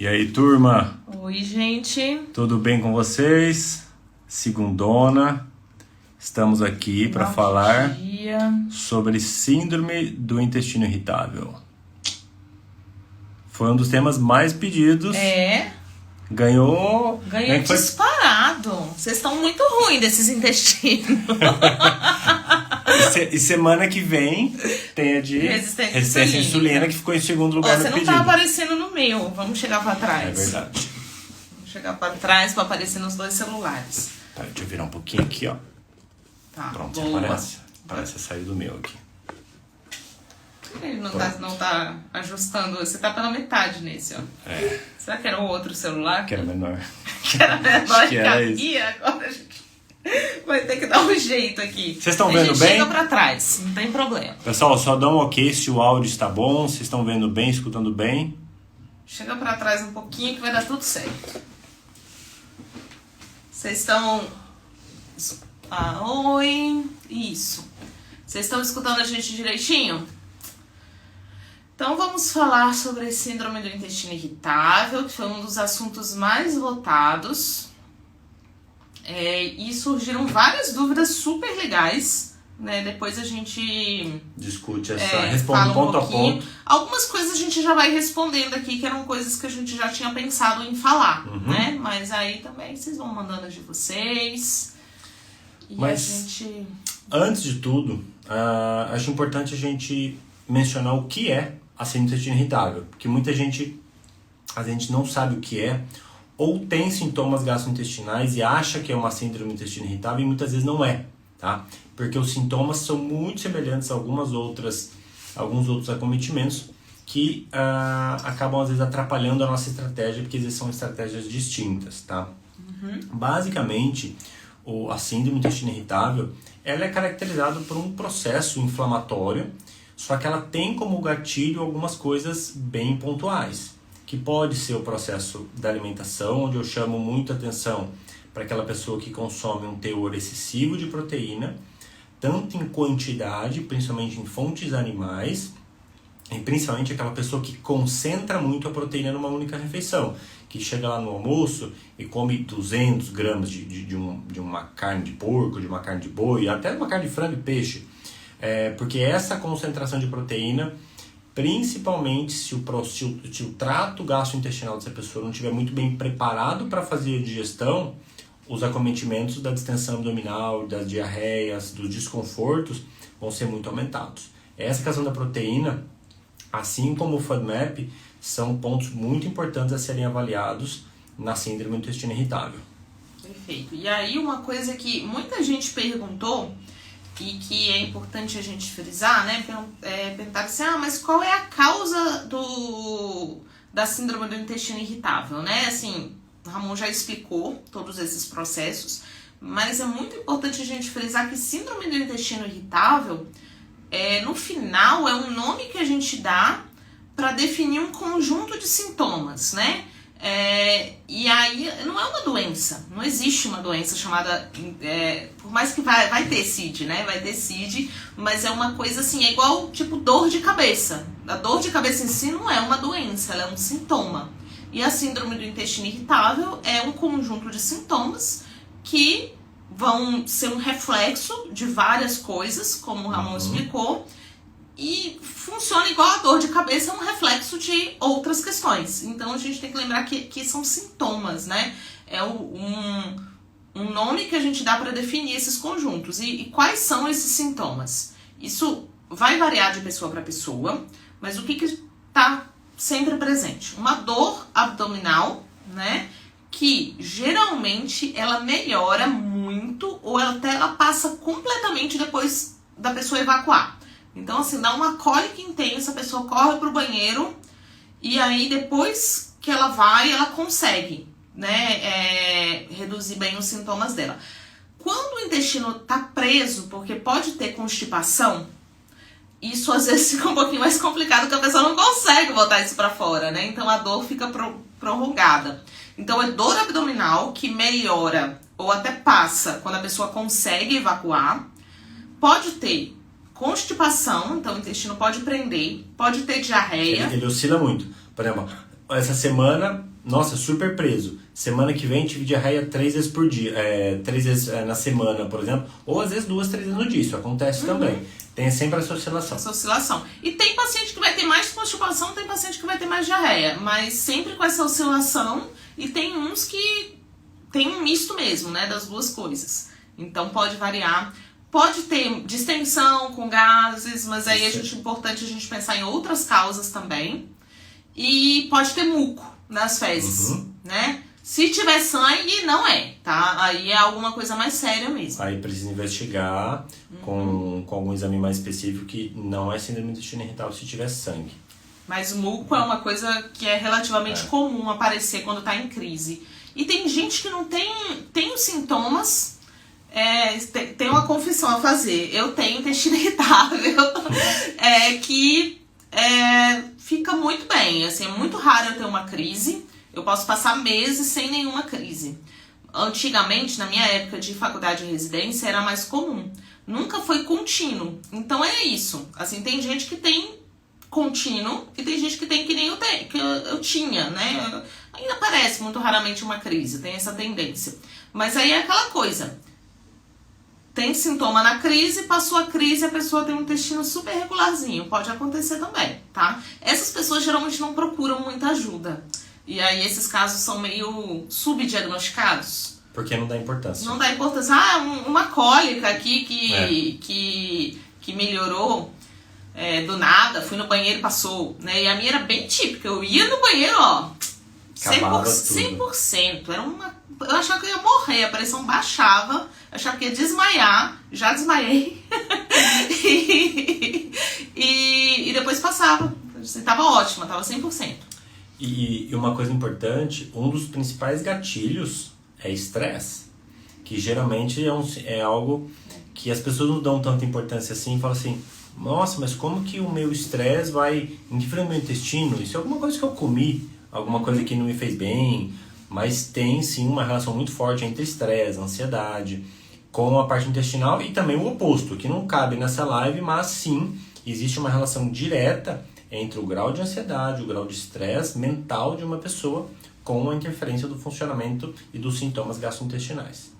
E aí, turma? Oi, gente. Tudo bem com vocês? Segundona. Estamos aqui para falar sobre síndrome do intestino irritável. Foi um dos temas mais pedidos. Ganhou disparado. Vocês estão muito ruins desses intestinos. E semana que vem tem a de resistência à insulina, que ficou em segundo lugar no pedido. Você não tá aparecendo no meu. Vamos chegar para trás. É verdade. Vamos chegar para trás para aparecer nos dois celulares. Tá, deixa eu virar um pouquinho aqui, ó. Tá, pronto, boa. aparece. Parece sair do meu aqui. Ele não tá ajustando. Você tá pela metade nesse, ó. Será que era o outro celular? Que era menor. Que era menor que era isso. Agora a gente vai ter que dar um jeito aqui. Vocês estão vendo bem? Chega pra trás, não tem problema. Pessoal, só dá um ok se o áudio está bom. Vocês estão vendo bem, escutando bem? Chega pra trás um pouquinho que vai dar tudo certo. Vocês estão... oi. Isso. Vocês estão escutando a gente direitinho? Então vamos falar sobre a síndrome do intestino irritável, que foi um dos assuntos mais votados. E surgiram várias dúvidas super legais, né? Depois a gente discute responde ponto a ponto. Algumas coisas a gente já vai respondendo aqui, que eram coisas que a gente já tinha pensado em falar, né? Mas aí também vocês vão mandando as de vocês. Mas antes de tudo, acho importante a gente mencionar o que é a síndrome do intestino irritável, porque muita gente não sabe o que é, ou tem sintomas gastrointestinais e acha que é uma síndrome do intestino irritável e muitas vezes não é, tá? Porque os sintomas são muito semelhantes a alguns outros acometimentos que acabam às vezes atrapalhando a nossa estratégia, porque eles são estratégias distintas, tá? Basicamente, a síndrome do intestino irritável, ela é caracterizada por um processo inflamatório, só que ela tem como gatilho algumas coisas bem pontuais, que pode ser o processo da alimentação, onde eu chamo muita atenção para aquela pessoa que consome um teor excessivo de proteína, tanto em quantidade, principalmente em fontes animais, e principalmente aquela pessoa que concentra muito a proteína numa única refeição, que chega lá no almoço e come 200 gramas de uma carne de porco, de uma carne de boi, até de uma carne de frango e peixe. Porque essa concentração de proteína, principalmente se o trato gastrointestinal dessa pessoa não estiver muito bem preparado para fazer a digestão, os acometimentos da distensão abdominal, das diarreias, dos desconfortos vão ser muito aumentados. Essa questão da proteína, assim como o FODMAP, são pontos muito importantes a serem avaliados na síndrome do intestino irritável. Perfeito. E aí uma coisa que muita gente perguntou e que é importante a gente frisar, né? Perguntar assim, mas qual é a causa da síndrome do intestino irritável, né? Assim, o Ramon já explicou todos esses processos, mas é muito importante a gente frisar que síndrome do intestino irritável, no final, é um nome que a gente dá para definir um conjunto de sintomas, né? E aí não é uma doença, não existe uma doença chamada, por mais que vai ter CID, né? Vai ter CID, mas é uma coisa assim, é igual tipo dor de cabeça. A dor de cabeça em si não é uma doença, ela é um sintoma. E a síndrome do intestino irritável é um conjunto de sintomas que vão ser um reflexo de várias coisas, como o Ramon explicou, e funciona igual a dor de cabeça, é um reflexo de outras questões. Então a gente tem que lembrar que são sintomas, né? É um nome que a gente dá para definir esses conjuntos. E quais são esses sintomas? Isso vai variar de pessoa para pessoa, mas o que está sempre presente? Uma dor abdominal, né? Que geralmente ela melhora muito ou até ela passa completamente depois da pessoa evacuar. Então, assim, dá uma cólica intensa, a pessoa corre pro banheiro e aí depois que ela vai, ela consegue, né, reduzir bem os sintomas dela. Quando o intestino tá preso, porque pode ter constipação, isso às vezes fica um pouquinho mais complicado, porque a pessoa não consegue botar isso pra fora, né? Então a dor fica prorrogada. Então é dor abdominal que melhora ou até passa quando a pessoa consegue evacuar. Pode ter constipação, então o intestino pode prender, pode ter diarreia. Ele oscila muito. Por exemplo, essa semana nossa, super preso. Semana que vem tive diarreia 3 vezes por dia, 3 vezes na semana, por exemplo. Ou às vezes 2, 3 vezes no dia, isso acontece também. Tem sempre essa oscilação. Essa oscilação. E tem paciente que vai ter mais constipação, tem paciente que vai ter mais diarreia. Mas sempre com essa oscilação. E tem uns que tem um misto mesmo, né, das duas coisas. Então pode variar. Pode ter distensão com gases, mas aí é importante a gente pensar em outras causas também. E pode ter muco nas fezes, né? Se tiver sangue, não é, tá? Aí é alguma coisa mais séria mesmo. Aí precisa investigar com algum exame mais específico que não é síndrome do intestino irritável se tiver sangue. Mas o muco é uma coisa que é relativamente comum aparecer quando tá em crise. E tem gente que não tem os sintomas, tem uma confissão a fazer. Eu tenho intestino irritável, que fica muito bem. Assim, é muito raro eu ter uma crise. Eu posso passar meses sem nenhuma crise. Antigamente, na minha época de faculdade e residência, era mais comum. Nunca foi contínuo. Então é isso. Assim, tem gente que tem contínuo e tem gente que tem que nem eu tinha, né? Ainda aparece muito raramente uma crise, tem essa tendência. Mas aí é aquela coisa. Tem sintoma na crise, passou a crise, a pessoa tem um intestino super regularzinho. Pode acontecer também, tá? Essas pessoas geralmente não procuram muita ajuda. E aí esses casos são meio subdiagnosticados. Porque não dá importância. Não dá importância. Uma cólica aqui que melhorou do nada, fui no banheiro e passou. Né? E a minha era bem típica. Eu ia no banheiro, 100%. Eu achava que eu ia morrer, a pressão baixava, eu achava que ia desmaiar, já desmaiei. e depois passava. Assim, tava ótima, tava 100%. E uma coisa importante, um dos principais gatilhos é estresse, que geralmente é algo que as pessoas não dão tanta importância assim, e falam assim, nossa, mas como que o meu estresse vai interferir no meu intestino? Isso é alguma coisa que eu comi, alguma coisa que não me fez bem, mas tem sim uma relação muito forte entre estresse, ansiedade, com a parte intestinal e também o oposto, que não cabe nessa live, mas sim, existe uma relação direta entre o grau de ansiedade, o grau de estresse mental de uma pessoa com a interferência do funcionamento e dos sintomas gastrointestinais.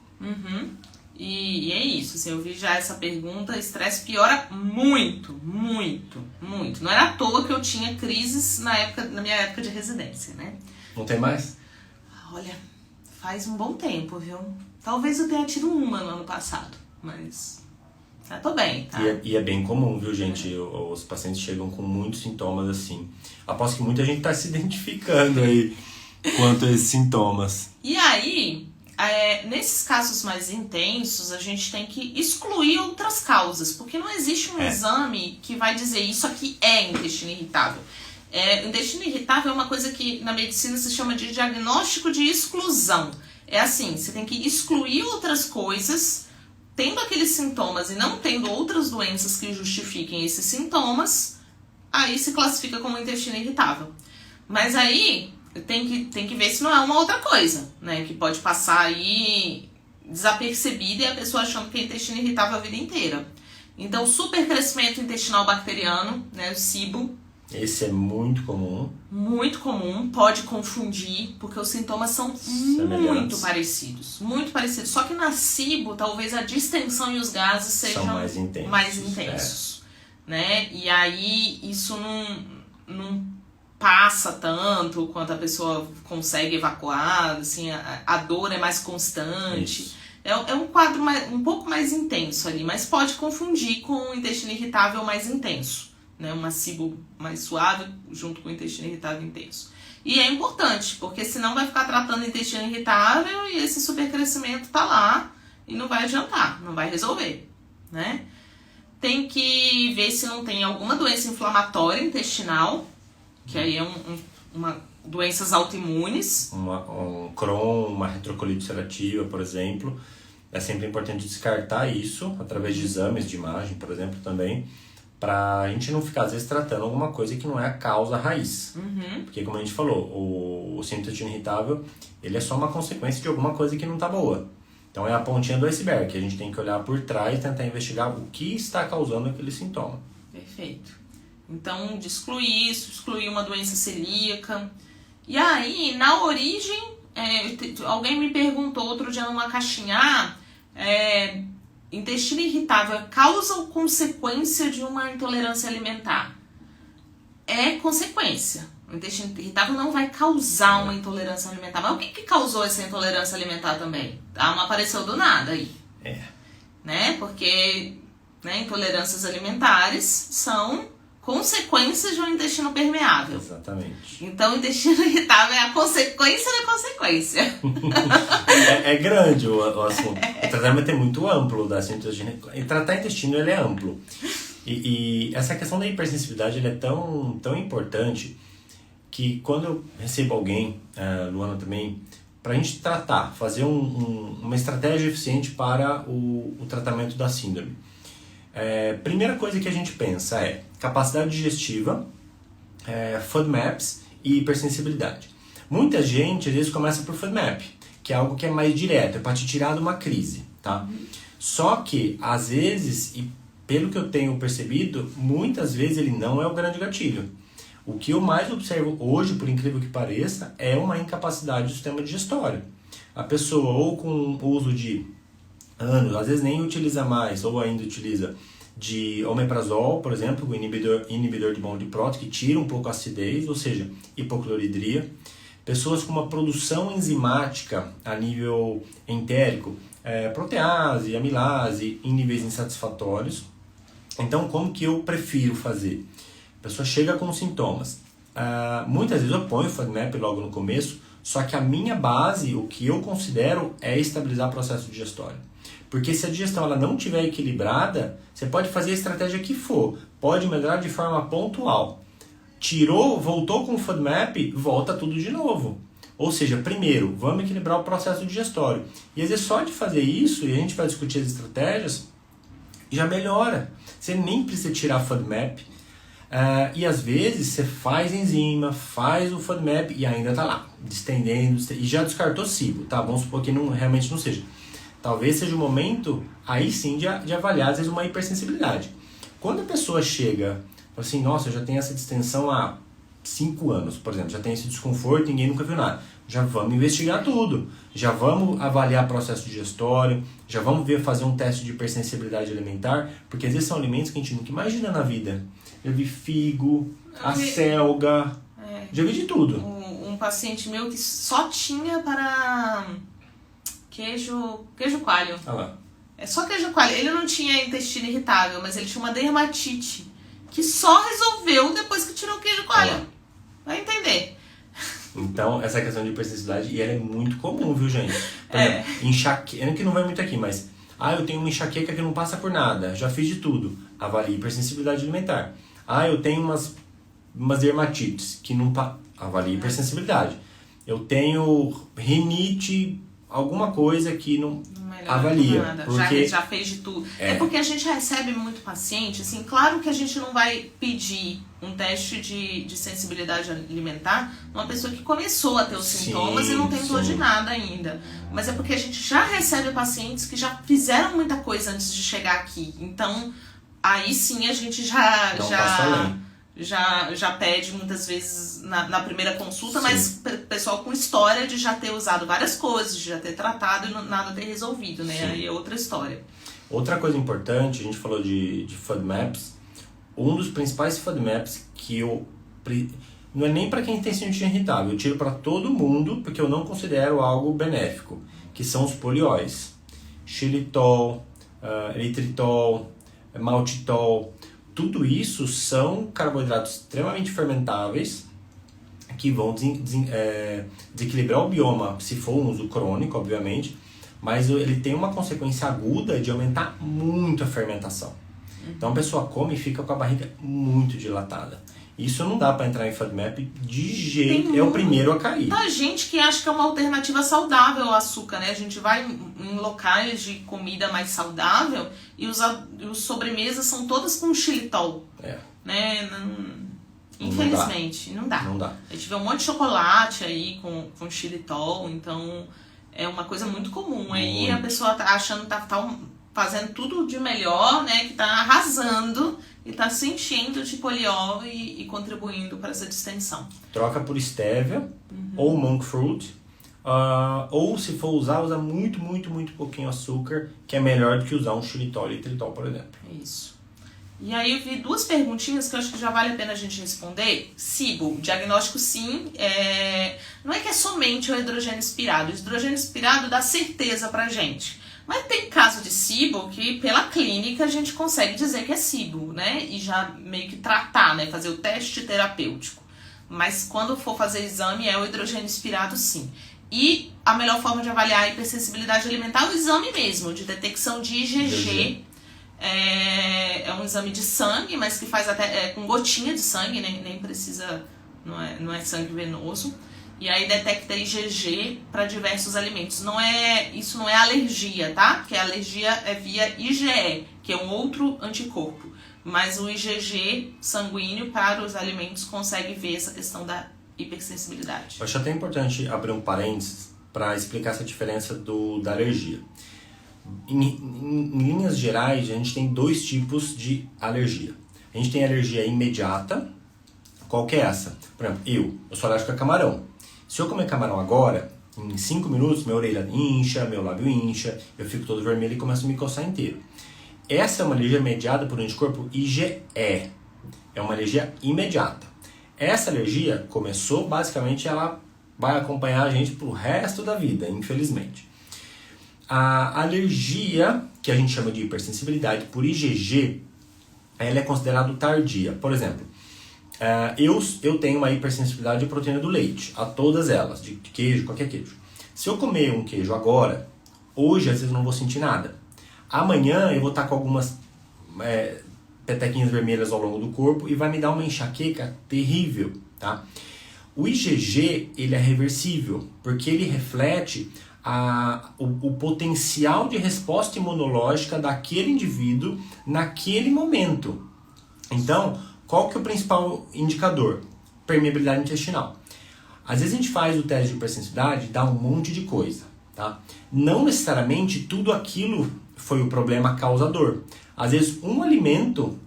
E é isso, assim, eu vi já essa pergunta, estresse piora muito, muito, muito. Não era à toa que eu tinha crises na minha época de residência, né? Não tem mais? Olha, faz um bom tempo, viu? Talvez eu tenha tido uma no ano passado, mas tô bem, tá? E é bem comum, viu, gente? Os pacientes chegam com muitos sintomas assim. Aposto que muita gente tá se identificando aí quanto a esses sintomas. E aí, nesses casos mais intensos, a gente tem que excluir outras causas, porque não existe um exame que vai dizer isso aqui é intestino irritável. Intestino irritável é uma coisa que na medicina se chama de diagnóstico de exclusão. É assim, você tem que excluir outras coisas, tendo aqueles sintomas e não tendo outras doenças que justifiquem esses sintomas, aí se classifica como intestino irritável. Mas aí tem que ver se não é uma outra coisa, né? Que pode passar aí desapercebida e a pessoa achando que é intestino irritável a vida inteira. Então, supercrescimento intestinal bacteriano, né? O SIBO. Esse é muito comum. Muito comum, pode confundir, porque os sintomas são muito parecidos. Muito parecidos. Só que na SIBO, talvez a distensão e os gases sejam mais intensos. Né? E aí, isso não passa tanto quanto a pessoa consegue evacuar, assim, a dor é mais constante. É um quadro um pouco mais intenso ali, mas pode confundir com o intestino irritável mais intenso. Né, uma SIBO mais suave junto com o intestino irritável intenso. E é importante, porque senão vai ficar tratando o intestino irritável e esse supercrescimento tá lá e não vai adiantar, não vai resolver, né? Tem que ver se não tem alguma doença inflamatória intestinal, que aí é doenças autoimunes. Um Crohn, uma retrocolite ulcerativa, por exemplo. É sempre importante descartar isso através de exames de imagem, por exemplo, também, pra gente não ficar, às vezes, tratando alguma coisa que não é a causa raiz. Porque, como a gente falou, o síndrome do intestino irritável, ele é só uma consequência de alguma coisa que não tá boa. Então, é a pontinha do iceberg, que a gente tem que olhar por trás e tentar investigar o que está causando aquele sintoma. Perfeito. Então, de excluir isso, excluir uma doença celíaca E aí, na origem, alguém me perguntou outro dia numa caixinha, intestino irritável é causa ou consequência de uma intolerância alimentar? É consequência. O intestino irritável não vai causar uma intolerância alimentar. Mas o que causou essa intolerância alimentar também? Não apareceu do nada aí. Né? Porque intolerâncias alimentares são consequências de um intestino permeável. Exatamente. Então, o intestino irritável é a consequência da consequência. É grande o assunto. O tratamento é muito amplo da intestino. E tratar intestino ele é amplo. E essa questão da hipersensibilidade ele é tão importante que quando eu recebo alguém, Luana também, para a gente tratar, fazer uma estratégia eficiente para o tratamento da síndrome. Primeira coisa que a gente pensa é capacidade digestiva, FODMAPs e hipersensibilidade. Muita gente às vezes começa por FODMAP, que é algo que é mais direto, é para te tirar de uma crise, tá? Só que às vezes, e pelo que eu tenho percebido, muitas vezes ele não é o grande gatilho. O que eu mais observo hoje, por incrível que pareça, é uma incapacidade do sistema digestório. A pessoa ou com o uso de anos, às vezes nem utiliza mais, ou ainda utiliza de omeprazol, por exemplo, o inibidor de bond de próton, que tira um pouco a acidez, ou seja, hipocloridria. Pessoas com uma produção enzimática a nível entérico, protease, amilase, em níveis insatisfatórios. Então, como que eu prefiro fazer? A pessoa chega com sintomas. Muitas vezes eu ponho o FODMAP logo no começo, só que a minha base, o que eu considero, é estabilizar o processo digestório. Porque se a digestão ela não estiver equilibrada, você pode fazer a estratégia que for, pode melhorar de forma pontual. Voltou com o FODMAP, volta tudo de novo. Ou seja, primeiro, vamos equilibrar o processo digestório. E às vezes só de fazer isso, e a gente vai discutir as estratégias, já melhora. Você nem precisa tirar FODMAP. E às vezes você faz enzima, faz o FODMAP e ainda está lá, distendendo, e já descartou cibo, tá? Vamos supor que realmente não seja. Talvez seja o momento, aí sim, de avaliar às vezes uma hipersensibilidade. Quando a pessoa chega, fala assim, nossa, eu já tenho essa distensão há 5 anos, por exemplo, já tenho esse desconforto, ninguém nunca viu nada. Já vamos investigar tudo, já vamos avaliar o processo digestório, já vamos fazer um teste de hipersensibilidade alimentar, porque às vezes são alimentos que a gente nunca imagina na vida. Já vi figo, acelga, já vi de tudo. Um paciente meu que só tinha para queijo coalho. Ah lá. É só queijo coalho. Ele não tinha intestino irritável, mas ele tinha uma dermatite que só resolveu depois que tirou o queijo coalho. Vai entender. Então, essa questão de hipersensibilidade, e ela é muito comum, viu, gente? Por exemplo, enxaqueca, que não vai muito aqui, mas eu tenho uma enxaqueca que não passa por nada, já fiz de tudo. Avalie hipersensibilidade alimentar. Eu tenho umas dermatites que não avalie hipersensibilidade. Eu tenho rinite, alguma coisa que não avalia. Porque já fez de tudo. É porque a gente recebe muito paciente, assim, claro que a gente não vai pedir um teste de sensibilidade alimentar numa pessoa que começou a ter os sintomas e não tentou de nada ainda. Mas é porque a gente já recebe pacientes que já fizeram muita coisa antes de chegar aqui. Então, aí sim a gente já pede muitas vezes na primeira consulta, mas pessoal com história de já ter usado várias coisas, de já ter tratado e nada ter resolvido, né? Sim. Aí é outra história. Outra coisa importante, a gente falou de FODMAPs. Um dos principais FODMAPs que não é nem para quem tem intestino irritável, eu tiro para todo mundo porque eu não considero algo benéfico, que são os polióis. Xilitol, eritritol, maltitol. Tudo isso são carboidratos extremamente fermentáveis que vão desequilibrar o bioma, se for um uso crônico, obviamente, mas ele tem uma consequência aguda de aumentar muito a fermentação. Então a pessoa come e fica com a barriga muito dilatada. Isso não dá para entrar em FODMAP de jeito, é o primeiro a cair. Muita gente que acha que é uma alternativa saudável ao açúcar, né? A gente vai em locais de comida mais saudável e os sobremesas são todas com xilitol. Né? Infelizmente, não dá. A gente vê um monte de chocolate aí com xilitol, então é uma coisa muito comum. Aí a pessoa tá achando que tá fazendo tudo de melhor, né? Que tá arrasando e tá se enchendo de poliol e contribuindo para essa distensão. Troca por stevia ou monk fruit. Ou se for usar, usa muito, muito, muito pouquinho açúcar, que é melhor do que usar um xilitol e tritol, por exemplo. Isso. E aí eu vi 2 perguntinhas que eu acho que já vale a pena a gente responder. SIBO, diagnóstico sim, não é que é somente o hidrogênio expirado. O hidrogênio expirado dá certeza pra gente. Mas tem caso de SIBO que pela clínica a gente consegue dizer que é SIBO, né? E já meio que tratar, né? Fazer o teste terapêutico. Mas quando for fazer exame é o hidrogênio expirado sim. E a melhor forma de avaliar a hipersensibilidade alimentar é o exame mesmo, de detecção de IgG. É um exame de sangue, mas que faz até com gotinha de sangue, nem precisa, não é sangue venoso. E aí detecta IgG para diversos alimentos. Isso não é alergia, tá? Porque a alergia é via IgE, que é um outro anticorpo. Mas o IgG sanguíneo para os alimentos consegue ver essa questão da hipersensibilidade. Eu acho até importante abrir um parênteses para explicar essa diferença da alergia. Em linhas gerais, a gente tem 2 tipos de alergia. A gente tem alergia imediata. Qual que é essa? Por exemplo, eu sou alérgico a camarão. Se eu comer camarão agora, em 5 minutos, minha orelha incha, meu lábio incha, eu fico todo vermelho e começo a me coçar inteiro. Essa é uma alergia mediada por um anticorpo IgE. É uma alergia imediata. Essa alergia começou, basicamente, ela vai acompanhar a gente pro resto da vida, infelizmente. A alergia, que a gente chama de hipersensibilidade por IgG, ela é considerada tardia. Por exemplo, eu tenho uma hipersensibilidade à proteína do leite, a todas elas, de queijo, qualquer queijo. Se eu comer um queijo agora, hoje às vezes eu não vou sentir nada. Amanhã eu vou estar com algumas petequinhas vermelhas ao longo do corpo e vai me dar uma enxaqueca terrível, tá? O IgG, ele é reversível, porque ele reflete o potencial de resposta imunológica daquele indivíduo naquele momento. Então, qual que é o principal indicador? Permeabilidade intestinal. Às vezes a gente faz o teste de hipersensibilidade e dá um monte de coisa, tá? Não necessariamente tudo aquilo foi o problema causador. Às vezes um alimento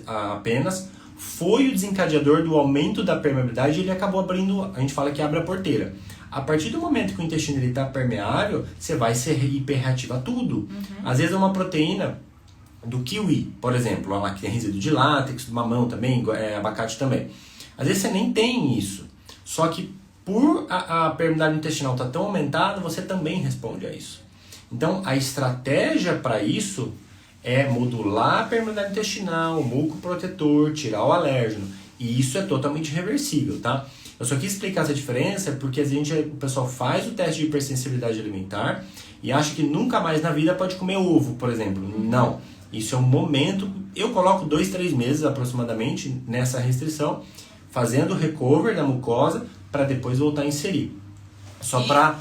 apenas foi o desencadeador do aumento da permeabilidade e ele acabou abrindo, a gente fala que abre a porteira. A partir do momento que o intestino está permeável, você vai ser hiperreativo a tudo. Às vezes é uma proteína do kiwi, por exemplo, lá que tem resíduo de látex, do mamão também, abacate também. Às vezes você nem tem isso, só que por a permeabilidade intestinal estar tão aumentada, você também responde a isso. Então a estratégia para isso é modular a permeabilidade intestinal, o muco protetor, tirar o alérgeno, e isso é totalmente reversível, tá? Eu só quis explicar essa diferença porque o pessoal faz o teste de hipersensibilidade alimentar e acha que nunca mais na vida pode comer ovo, por exemplo. Não, isso é um momento, eu coloco 2-3 meses aproximadamente nessa restrição, fazendo o recover da mucosa para depois voltar a inserir.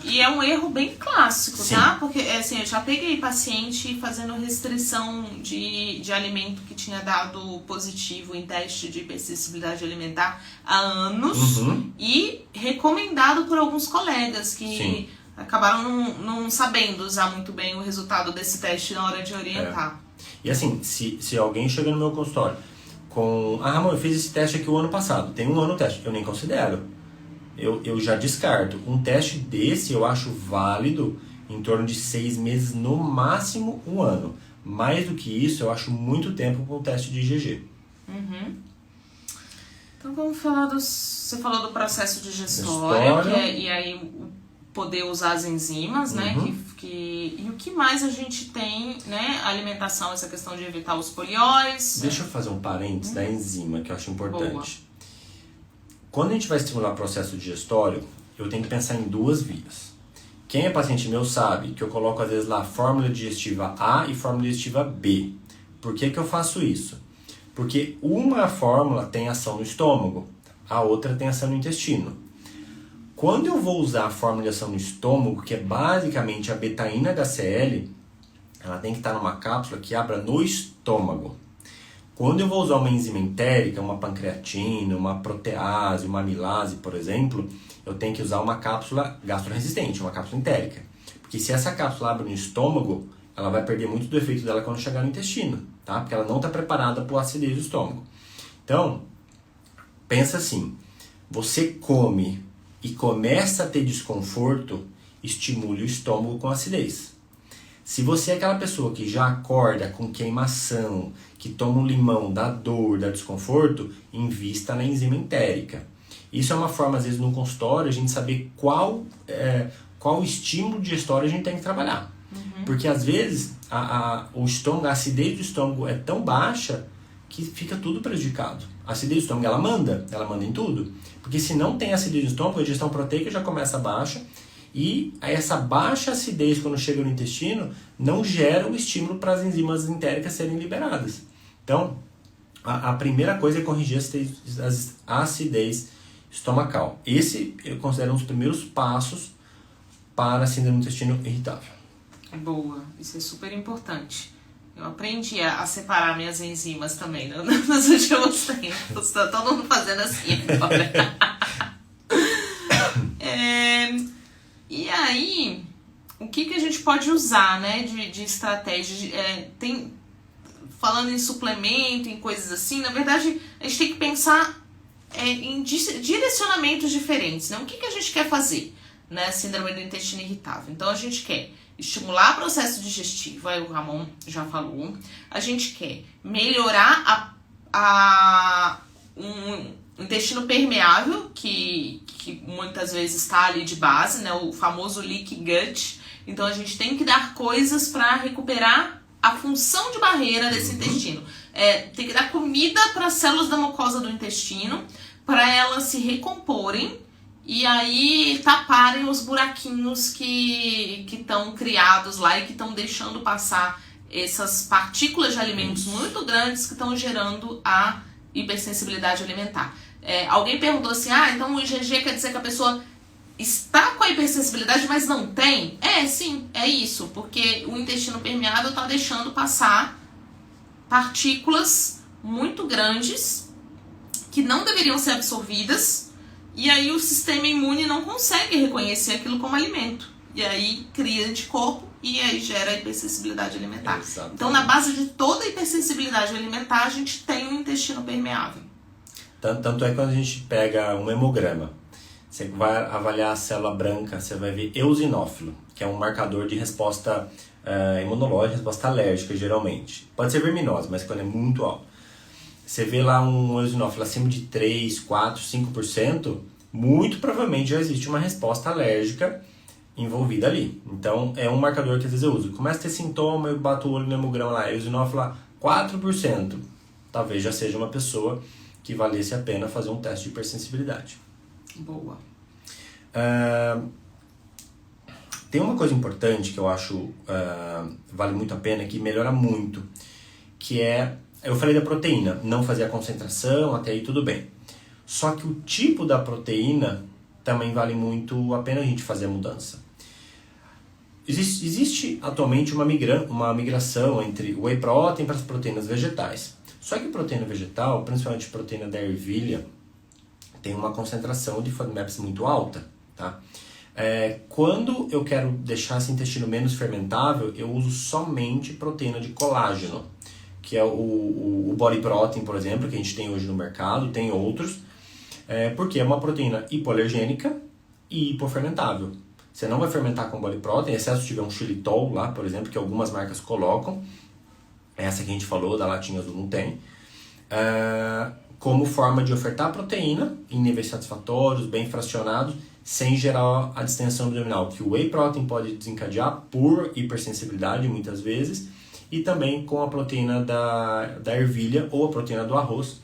E é um erro bem clássico, Sim. tá? Porque assim, eu já peguei paciente fazendo restrição de alimento que tinha dado positivo em teste de hipersensibilidade alimentar há anos e recomendado por alguns colegas que Sim. acabaram não sabendo usar muito bem o resultado desse teste na hora de orientar. E assim, se alguém chega no meu consultório com... Ramon, eu fiz esse teste aqui o ano passado, tem um ano o teste, eu nem considero. Eu já descarto. Um teste desse eu acho válido em torno de 6 meses, no máximo 1 ano. Mais do que isso, eu acho muito tempo com o teste de IgG. Então vamos falar você falou do processo digestório, e aí poder usar as enzimas, né? E o que mais a gente tem, né? A alimentação, essa questão de evitar os polióis. Deixa eu fazer um parênteses da enzima, que eu acho importante. Boa. Quando a gente vai estimular o processo digestório, eu tenho que pensar em 2 vias. Quem é paciente meu sabe que eu coloco às vezes lá fórmula digestiva A e fórmula digestiva B. Por que eu faço isso? Porque uma fórmula tem ação no estômago, a outra tem ação no intestino. Quando eu vou usar a fórmula de ação no estômago, que é basicamente a betaína HCl, ela tem que estar numa cápsula que abra no estômago. Quando eu vou usar uma enzima entérica, uma pancreatina, uma protease, uma amilase, por exemplo, eu tenho que usar uma cápsula gastroresistente, uma cápsula entérica. Porque se essa cápsula abre no estômago, ela vai perder muito do efeito dela quando chegar no intestino, tá? Porque ela não está preparada para a acidez do estômago. Então, pensa assim, você come e começa a ter desconforto, estimule o estômago com acidez. Se você é aquela pessoa que já acorda com queimação, que toma um limão, dá dor, dá desconforto, invista na enzima entérica. Isso é uma forma, às vezes, no consultório, a gente saber qual estímulo digestório a gente tem que trabalhar. Porque, às vezes, o estômago, a acidez do estômago é tão baixa que fica tudo prejudicado. A acidez do estômago, ela manda em tudo. Porque se não tem acidez no estômago, a digestão proteica já começa baixa. E essa baixa acidez, quando chega no intestino, não gera o estímulo para as enzimas entéricas serem liberadas. Então, a primeira coisa é corrigir a acidez estomacal. Esse eu considero um dos primeiros passos para a síndrome do intestino irritável. Boa, isso é super importante. Eu aprendi a separar minhas enzimas também nos últimos tempos. Tá todo mundo fazendo assim agora. E aí, o que a gente pode usar, né, de estratégia? Falando em suplemento, em coisas assim, na verdade, a gente tem que pensar em direcionamentos diferentes, né? O que a gente quer fazer, né? Síndrome do intestino irritável. Então, a gente quer estimular o processo digestivo, aí o Ramon já falou. A gente quer melhorar um intestino permeável, que muitas vezes está ali de base, né? O famoso leaky gut. Então, a gente tem que dar coisas para recuperar a função de barreira desse intestino. Tem que dar comida para as células da mucosa do intestino, para elas se recomporem e aí taparem os buraquinhos que estão criados lá e que estão deixando passar essas partículas de alimentos muito grandes que estão gerando a hipersensibilidade alimentar. Alguém perguntou assim, então o IgG quer dizer que a pessoa está com a hipersensibilidade, mas não tem? Sim, é isso, porque o intestino permeável está deixando passar partículas muito grandes que não deveriam ser absorvidas, e aí o sistema imune não consegue reconhecer aquilo como alimento. E aí cria anticorpo e aí gera hipersensibilidade alimentar. Exatamente. Então, na base de toda a hipersensibilidade alimentar, a gente tem um intestino permeável. Tanto é que quando a gente pega um hemograma, você vai avaliar a célula branca, você vai ver eosinófilo, que é um marcador de resposta imunológica, resposta alérgica, geralmente. Pode ser verminose, mas quando é muito alto. Você vê lá um eosinófilo acima de 3, 4, 5%, muito provavelmente já existe uma resposta alérgica envolvida ali. Então, é um marcador que às vezes eu uso. Começa a ter sintoma, eu bato o olho no hemograma lá, eosinófilo lá, 4%. Talvez já seja uma pessoa que valesse a pena fazer um teste de hipersensibilidade. Boa. Tem uma coisa importante que eu acho vale muito a pena, que melhora muito, que eu falei da proteína, não fazer a concentração, até aí tudo bem. Só que o tipo da proteína também vale muito a pena a gente fazer a mudança. Existe atualmente uma migração entre whey protein para as proteínas vegetais. Só que proteína vegetal, principalmente proteína da ervilha, tem uma concentração de FODMAPs muito alta, tá? Quando eu quero deixar esse intestino menos fermentável, eu uso somente proteína de colágeno, que é o body protein, por exemplo, que a gente tem hoje no mercado, tem outros, porque é uma proteína hipoalergênica e hipofermentável. Você não vai fermentar com body protein, exceto se tiver um xilitol lá, por exemplo, que algumas marcas colocam, essa que a gente falou, da latinha azul não tem, como forma de ofertar proteína em níveis satisfatórios, bem fracionados, sem gerar a distensão abdominal, que o whey protein pode desencadear por hipersensibilidade muitas vezes, e também com a proteína da ervilha ou a proteína do arroz,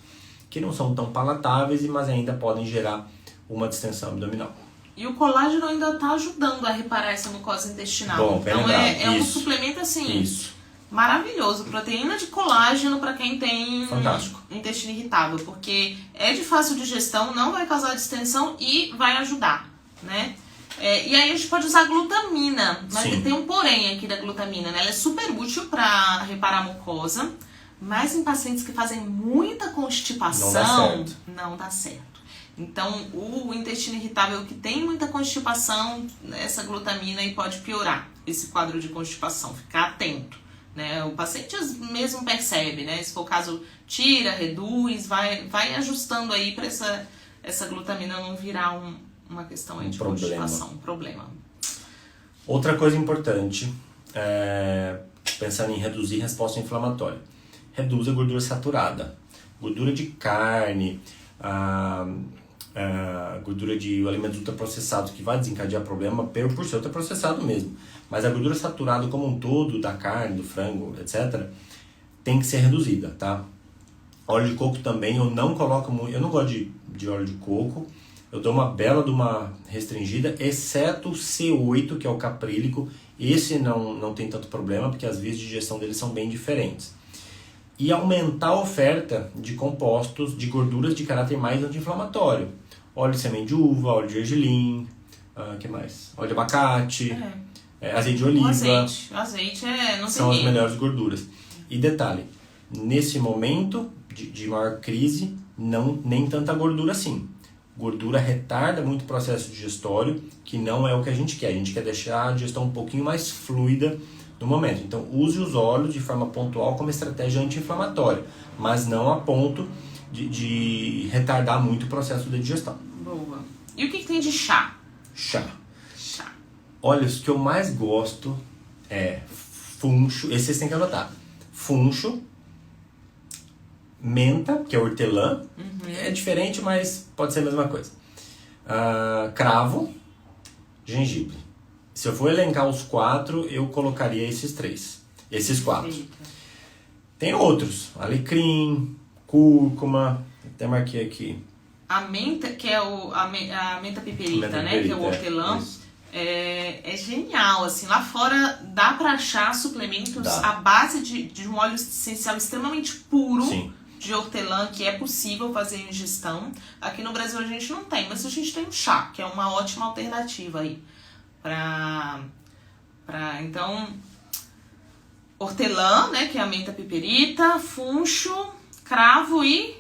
que não são tão palatáveis, mas ainda podem gerar uma distensão abdominal. E o colágeno ainda está ajudando a reparar essa mucosa intestinal. Bom, então é um suplemento assim... maravilhoso, proteína de colágeno para quem tem intestino irritável, porque é de fácil digestão, não vai causar distensão e vai ajudar, né? E aí a gente pode usar glutamina, mas tem um porém aqui da glutamina, né? Ela é super útil para reparar a mucosa, mas em pacientes que fazem muita constipação, não dá certo. Então, o intestino irritável que tem muita constipação, essa glutamina aí pode piorar esse quadro de constipação. Ficar atento, né? O paciente mesmo percebe, né? Se for o caso, tira, reduz, vai ajustando aí para essa glutamina não virar uma questão aí de constipação, um problema. Outra coisa importante, pensando em reduzir resposta inflamatória. Reduz a gordura saturada. Gordura de carne, gordura de alimentos ultraprocessados que vai desencadear problema por ser ultraprocessado mesmo. Mas a gordura saturada como um todo, da carne, do frango, etc., tem que ser reduzida, tá? Óleo de coco também, eu não coloco muito, eu não gosto de óleo de coco, eu dou uma bela de uma restringida, exceto o C8, que é o caprílico. Esse não tem tanto problema, porque as vias de digestão dele são bem diferentes. E aumentar a oferta de compostos de gorduras de caráter mais anti-inflamatório. Óleo de semente de uva, óleo de gergelim, que mais? Óleo de abacate, azeite de oliva. Azeite não são as melhores gorduras. E detalhe, nesse momento de maior crise, nem tanta gordura assim. Gordura retarda muito o processo digestório, que não é o que a gente quer. A gente quer deixar a digestão um pouquinho mais fluida no momento. Então, use os óleos de forma pontual como estratégia anti-inflamatória, mas não a ponto de retardar muito o processo de digestão. Boa. E o que tem de chá? Chá. Olha, os que eu mais gosto é funcho, esse vocês têm que anotar. Funcho, menta, que é hortelã, é diferente, mas pode ser a mesma coisa. Cravo, gengibre. Se eu for elencar os 4, eu colocaria esses 4. Tem outros, alecrim, cúrcuma, até marquei aqui. A menta, que é a menta piperita, né? Que é o hortelã. É genial, assim, lá fora dá pra achar suplementos à base de um óleo essencial extremamente puro. Sim. De hortelã, que é possível fazer ingestão. Aqui no Brasil a gente não tem, mas a gente tem o chá, que é uma ótima alternativa aí. Então, hortelã, né, que é a menta piperita, funcho, cravo e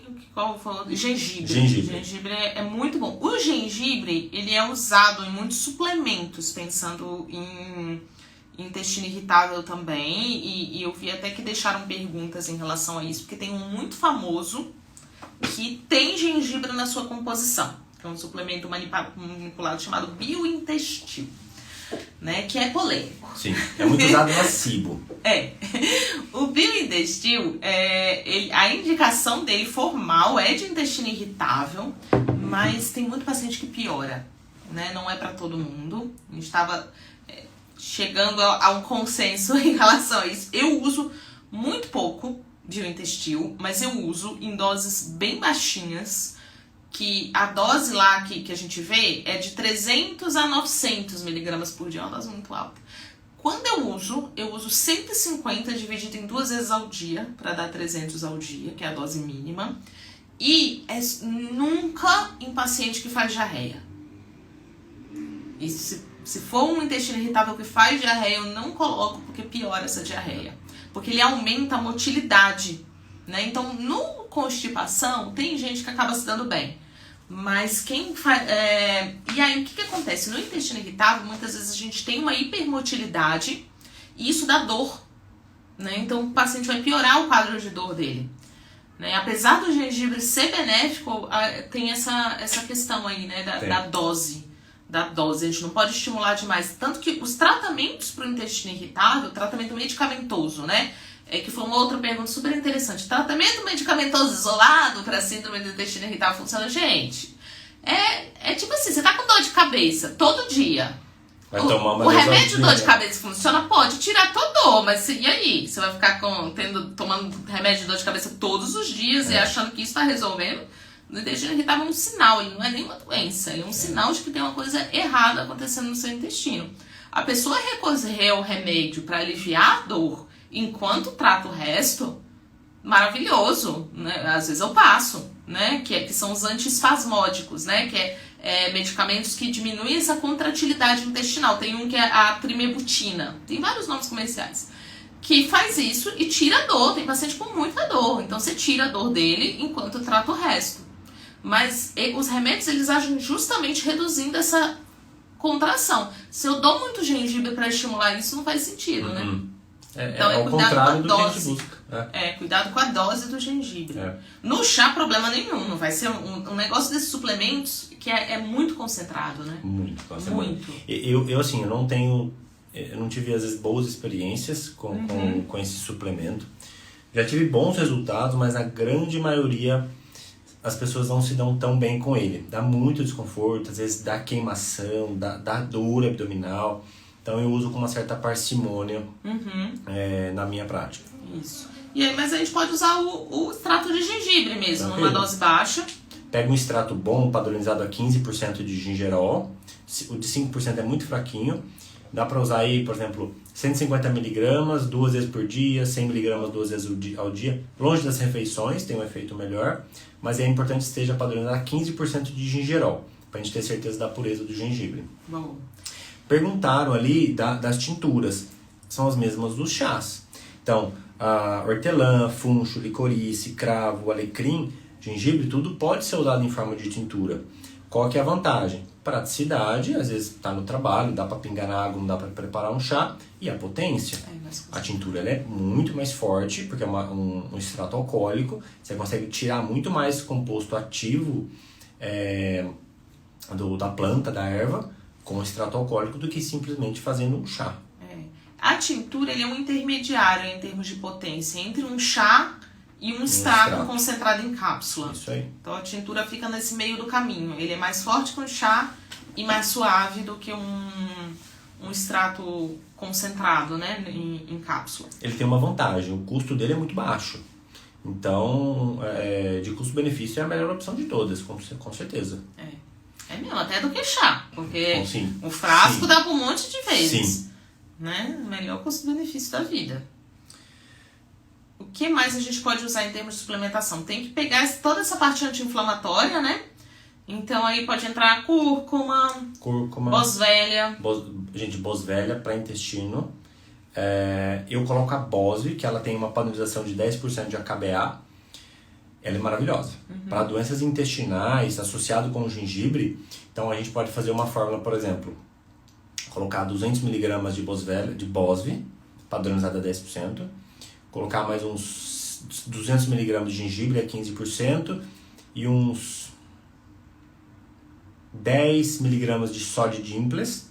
gengibre. Gengibre é muito bom. O gengibre, ele é usado em muitos suplementos, pensando em intestino irritável também, e eu vi até que deixaram perguntas em relação a isso, porque tem um muito famoso que tem gengibre na sua composição, que é um suplemento manipulado chamado Biointestil, né, que é polêmico. Sim, é muito usado na SIBO. O Biointestil, a indicação dele formal é de intestino irritável, mas tem muito paciente que piora, né, não é para todo mundo. A gente estava chegando a um consenso em relação a isso. Eu uso muito pouco Biointestil, mas eu uso em doses bem baixinhas, que a dose lá que a gente vê é de 300 a 900 miligramas por dia, é uma dose muito alta. Quando eu uso 150 dividido em 2 vezes ao dia, para dar 300 ao dia, que é a dose mínima, e nunca em paciente que faz diarreia. Isso se for um intestino irritável que faz diarreia, eu não coloco, porque piora essa diarreia. Porque ele aumenta a motilidade, né? Então, no constipação, tem gente que acaba se dando bem. Mas quem faz... E aí, o que acontece? No intestino irritável, muitas vezes a gente tem uma hipermotilidade e isso dá dor, né? Então, o paciente vai piorar o quadro de dor dele. Né? Apesar do gengibre ser benéfico, tem essa questão aí, né? Da dose. A gente não pode estimular demais. Tanto que os tratamentos para o intestino irritável, tratamento medicamentoso, né? Que foi uma outra pergunta super interessante. Tratamento medicamentoso isolado para síndrome do intestino irritável funciona? Gente, é tipo assim, você tá com dor de cabeça todo dia. Vai tomar uma o remédio de dor de cabeça funciona? Pode tirar tua dor, mas e aí? Você vai ficar tomando remédio de dor de cabeça todos os dias e achando que isso tá resolvendo? No intestino irritável é um sinal, ele não é nenhuma doença, ele é um sinal de que tem uma coisa errada acontecendo no seu intestino. A pessoa recorrer ao remédio para aliviar a dor enquanto trata o resto, maravilhoso, né? Às vezes eu passo, né? Que são os antiespasmódicos, né? Que é medicamentos que diminuem essa contratilidade intestinal. Tem um que é a trimebutina, tem vários nomes comerciais, que faz isso e tira a dor. Tem paciente com muita dor, então você tira a dor dele enquanto trata o resto. Mas os remédios, eles agem justamente reduzindo essa contração. Se eu dou muito gengibre para estimular isso, não faz sentido, né? Então é o contrário do que a gente busca. Cuidado com a dose do gengibre. No chá, problema nenhum. Não vai ser um negócio desses suplementos que é muito concentrado, né? Muito concentrado. Muito. Eu assim, eu não tive às vezes boas experiências com esse suplemento. Já tive bons resultados, mas a grande maioria as pessoas não se dão tão bem com ele. Dá muito desconforto, às vezes dá queimação, dá dor abdominal. Então eu uso com uma certa parcimônia na minha prática. Isso. E aí, mas a gente pode usar o extrato de gengibre mesmo, numa dose baixa. Pega um extrato bom, padronizado a 15% de gingerol. O de 5% é muito fraquinho. Dá para usar aí, por exemplo, 150 mg 2 vezes por dia, 100 mg 2 vezes ao dia. Longe das refeições, tem um efeito melhor. Mas é importante que esteja padronizado a 15% de gingerol, para a gente ter certeza da pureza do gengibre. Bom. Perguntaram ali das tinturas. São as mesmas dos chás. Então, hortelã, funcho, licorice, cravo, alecrim, gengibre, tudo pode ser usado em forma de tintura. Qual que é a vantagem? Praticidade, às vezes está no trabalho, dá para pingar na água, não dá para preparar um chá. E a potência. A tintura ela é muito mais forte, porque é um extrato alcoólico. Você consegue tirar muito mais composto ativo da planta, da erva, com extrato alcoólico, do que simplesmente fazendo um chá. A tintura ele é um intermediário em termos de potência entre um chá e um extrato concentrado em cápsula. Isso aí. Então a tintura fica nesse meio do caminho. Ele é mais forte que um chá e mais suave do que um extrato concentrado, né, em cápsula. Ele tem uma vantagem, o custo dele é muito baixo. Então, de custo-benefício é a melhor opção de todas, com certeza. É mesmo, até do que chá, porque sim. o frasco dá para um monte de vezes. Sim. Né? Melhor custo-benefício da vida. O que mais a gente pode usar em termos de suplementação? Tem que pegar toda essa parte anti-inflamatória, né? Então aí pode entrar cúrcuma, boswellia. Gente, boswellia para intestino. Eu coloco a bose, que ela tem uma padronização de 10% de AKBA. Ela é maravilhosa. Para doenças intestinais, associado com o gengibre, então a gente pode fazer uma fórmula, por exemplo, colocar 200 mg de bosve, padronizada a 10%, colocar mais uns 200 mg de gengibre a 15% e uns 10 mg de soja de Imples.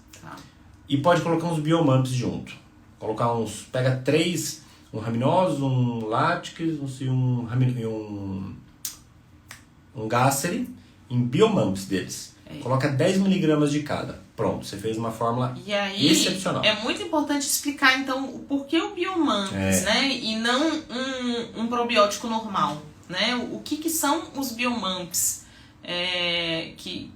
E pode colocar uns biomumps junto. Pega 3, um raminosos, um látex e um gáceri em biomumps deles. Coloca 10 mg de cada. Pronto, você fez uma fórmula excepcional. É muito importante explicar, então, o porquê o biomumps, né? E não um probiótico normal, né? O que são os biomumps? Que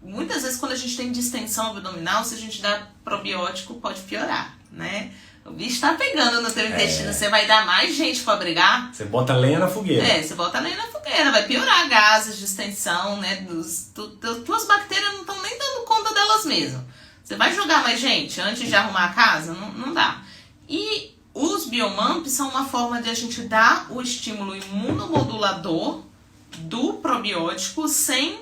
muitas vezes quando a gente tem distensão abdominal, se a gente dá probiótico, pode piorar, né? O bicho tá pegando no teu intestino, você vai dar mais gente pra brigar. Você bota lenha na fogueira. Você bota lenha na fogueira, vai piorar gases, distensão, né? Tuas bactérias não estão nem dando conta delas mesmas. Você vai jogar mais gente antes de arrumar a casa? Não dá. E os biomumps são uma forma de a gente dar o estímulo imunomodulador do probiótico sem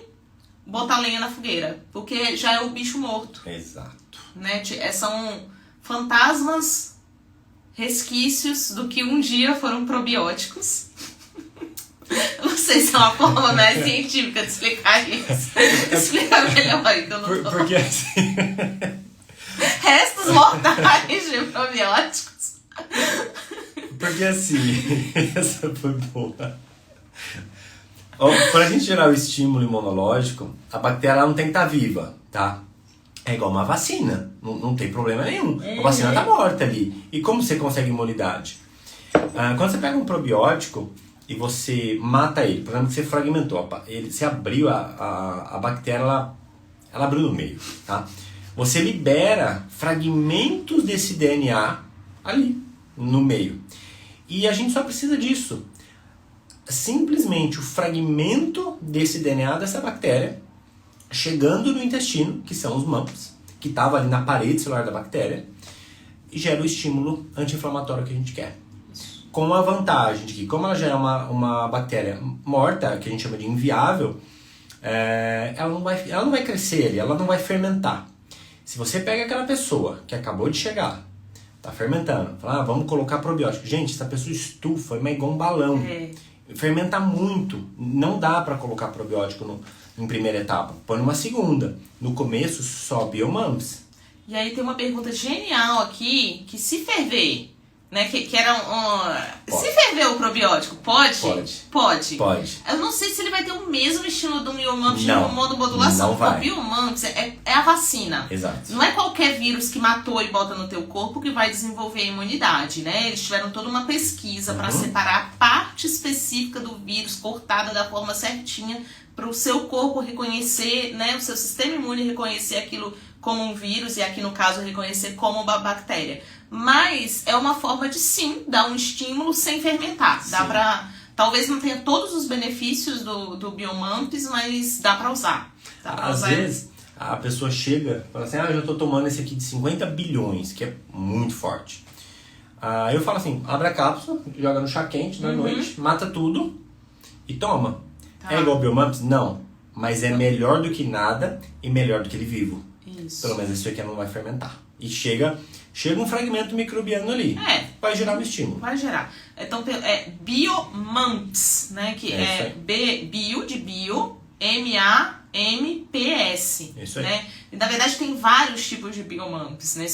botar lenha na fogueira, porque já é o bicho morto. Exato. Né? São fantasmas, resquícios do que um dia foram probióticos. Não sei se é uma forma mais científica de explicar isso. Explica melhor aí que eu não tô. Porque assim... Restos mortais de probióticos. Porque assim... Essa foi boa. Para a gente gerar o estímulo imunológico, a bactéria não tem que estar viva, tá? É igual uma vacina, não tem problema nenhum. A vacina tá morta ali. E como você consegue imunidade? Quando você pega um probiótico e você mata ele, por exemplo, que você fragmentou, você abriu a bactéria, ela abriu no meio, tá? Você libera fragmentos desse DNA ali, no meio. E a gente só precisa disso. Simplesmente o fragmento desse DNA dessa bactéria chegando no intestino, que são os MUMPs, que estava ali na parede celular da bactéria, e gera o estímulo anti-inflamatório que a gente quer. com a vantagem de que, como ela já é uma bactéria morta, que a gente chama de inviável, ela não vai crescer ali, ela não vai fermentar. Se você pega aquela pessoa que acabou de chegar, tá fermentando, fala, vamos colocar probiótico. Gente, essa pessoa estufa, é igual um balão. Fermenta muito. Não dá para colocar probiótico em primeira etapa. Põe numa segunda. No começo, só biomumps. E aí tem uma pergunta genial aqui, que se ferver, né, que era se ferver o probiótico, pode? Pode. Eu não sei se ele vai ter o mesmo estilo do biomumps de monomodulação. Não vai. O biomumps é a vacina. Exato. Não é qualquer vírus que matou e bota no teu corpo que vai desenvolver a imunidade, né? Eles tiveram toda uma pesquisa para separar a parte específica do vírus, cortada da forma certinha, para o seu corpo reconhecer, né, o seu sistema imune reconhecer aquilo como um vírus e aqui no caso reconhecer como uma bactéria. Mas é uma forma de sim dar um estímulo sem fermentar. Sim. Dá pra, talvez não tenha todos os benefícios do biomumps, mas dá pra usar. Às vezes a pessoa chega e fala assim, eu já tô tomando esse aqui de 50 bilhões, que é muito forte. Aí eu falo assim, abre a cápsula, joga no chá quente da noite, mata tudo e toma. Tá. É igual ao biomumps? Não. Mas é melhor do que nada e melhor do que ele vivo. Isso. Pelo menos isso aqui não vai fermentar. E chega um fragmento microbiano ali. Vai gerar um estímulo. Vai gerar. Então é biomumps, né? Que é bio de bio, MAMPS. Isso aí. Né? E na verdade tem vários tipos de biomumps, né?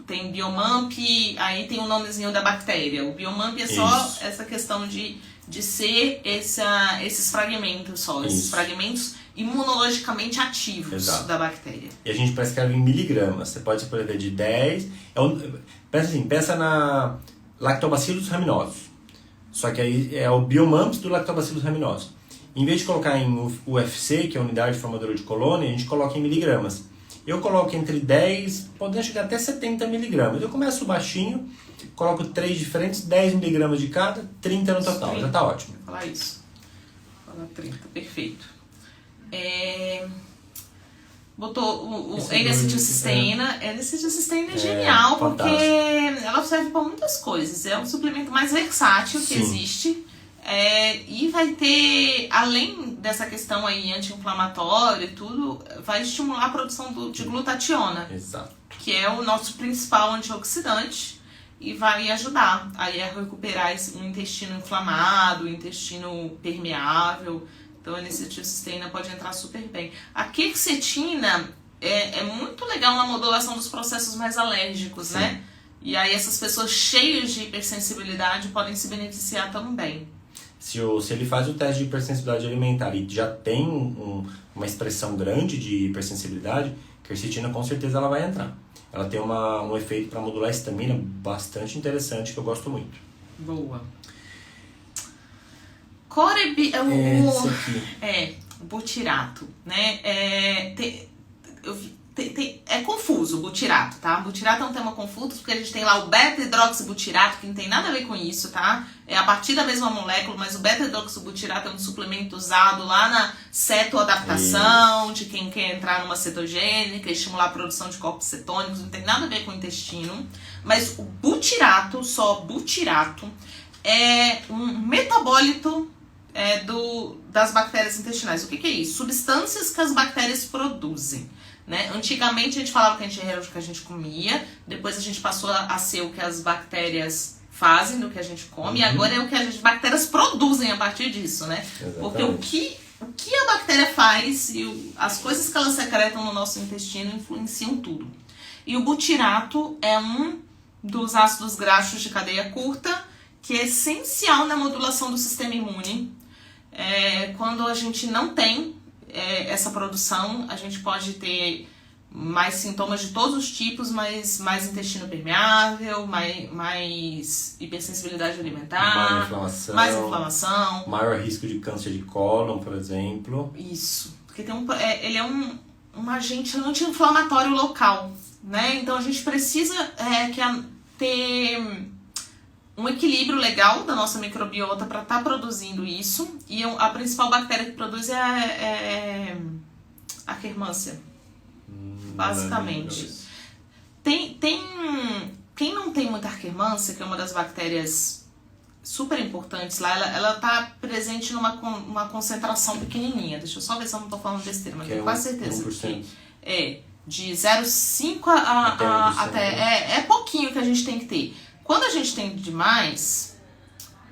Tem biomump, aí tem o nomezinho da bactéria. O biomump é só essa questão de ser esses fragmentos só. Esses fragmentos imunologicamente ativos da bactéria. E a gente prescreve em miligramas. Você pode escrever de 10... pensa na Lactobacillus rhamnosus. Só que aí é o biomumps do Lactobacillus rhamnosus. Em vez de colocar em UFC, que é a unidade formadora de colônia, a gente coloca em miligramas. Eu coloco entre 10, podendo chegar até 70 miligramas. Eu começo baixinho, coloco 3 diferentes, 10 miligramas de cada, 30 no total. 30. Já tá ótimo. Vou falar isso. Vou falar 30, perfeito. Botou o N-acetilcisteína. N-acetilcisteína é genial, porque ela serve para muitas coisas. É um suplemento mais versátil que existe. E vai ter, além dessa questão aí anti-inflamatória e tudo, vai estimular a produção de glutationa. Exato. Que é o nosso principal antioxidante. E vai ajudar aí a recuperar um intestino inflamado, um intestino permeável. Então a N-acetilcisteína pode entrar super bem. A quercetina é muito legal na modulação dos processos mais alérgicos, né? E aí essas pessoas cheias de hipersensibilidade podem se beneficiar também. Se ele faz o teste de hipersensibilidade alimentar e já tem uma expressão grande de hipersensibilidade, a quercetina com certeza ela vai entrar. Ela tem um efeito para modular a histamina bastante interessante que eu gosto muito. Boa. O butirato, né? É confuso o butirato, tá? Butirato é um tema confuso porque a gente tem lá o beta-hidroxibutirato, que não tem nada a ver com isso, tá? É a partir da mesma molécula, mas o beta-hidroxibutirato é um suplemento usado lá na cetoadaptação, de quem quer entrar numa cetogênica, estimular a produção de corpos cetônicos, não tem nada a ver com o intestino. Mas o butirato, só butirato, é um metabólito das bactérias intestinais. O que é isso? Substâncias que as bactérias produzem. Né? Antigamente a gente falava que a gente era o que a gente comia, depois a gente passou a ser o que as bactérias fazem do que a gente come, e agora é o que as bactérias produzem a partir disso, né? Exatamente. Porque o que a bactéria faz e as coisas que elas secretam no nosso intestino influenciam tudo. E o butirato é um dos ácidos graxos de cadeia curta que é essencial na modulação do sistema imune. Quando a gente não tem essa produção, a gente pode ter mais sintomas de todos os tipos, mais intestino permeável, mais hipersensibilidade alimentar, mais inflamação, maior risco de câncer de cólon, por exemplo. Isso, porque ele é um agente anti-inflamatório local, né? Então a gente precisa ter um equilíbrio legal da nossa microbiota para estar produzindo isso. E a principal bactéria que produz é a Akkermansia, basicamente. Quem não tem muita Akkermansia, que é uma das bactérias super importantes lá. Ela tá presente numa concentração pequenininha. Deixa eu só ver se eu não tô falando besteira, mas tenho quase certeza. 1%. Que de 0,5 até é pouquinho que a gente tem que ter. Quando a gente tem demais,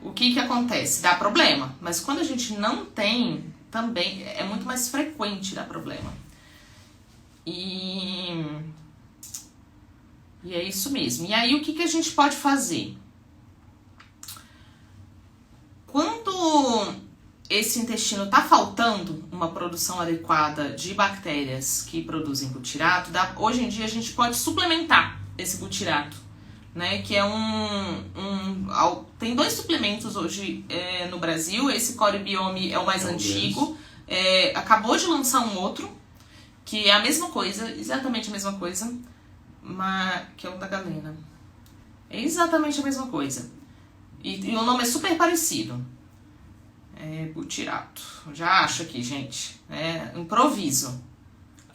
o que acontece? Dá problema. Mas quando a gente não tem, também é muito mais frequente dar problema. E é isso mesmo. E aí, o que a gente pode fazer? Quando esse intestino está faltando uma produção adequada de bactérias que produzem butirato, hoje em dia a gente pode suplementar esse butirato, né? Que é tem 2 suplementos hoje no Brasil. Esse Core Biome é o mais antigo. Acabou de lançar um outro, que é a mesma coisa, exatamente a mesma coisa, mas que é o da Galena. É exatamente a mesma coisa. E o nome é super parecido. Butirato. Já acho aqui, gente. Improviso.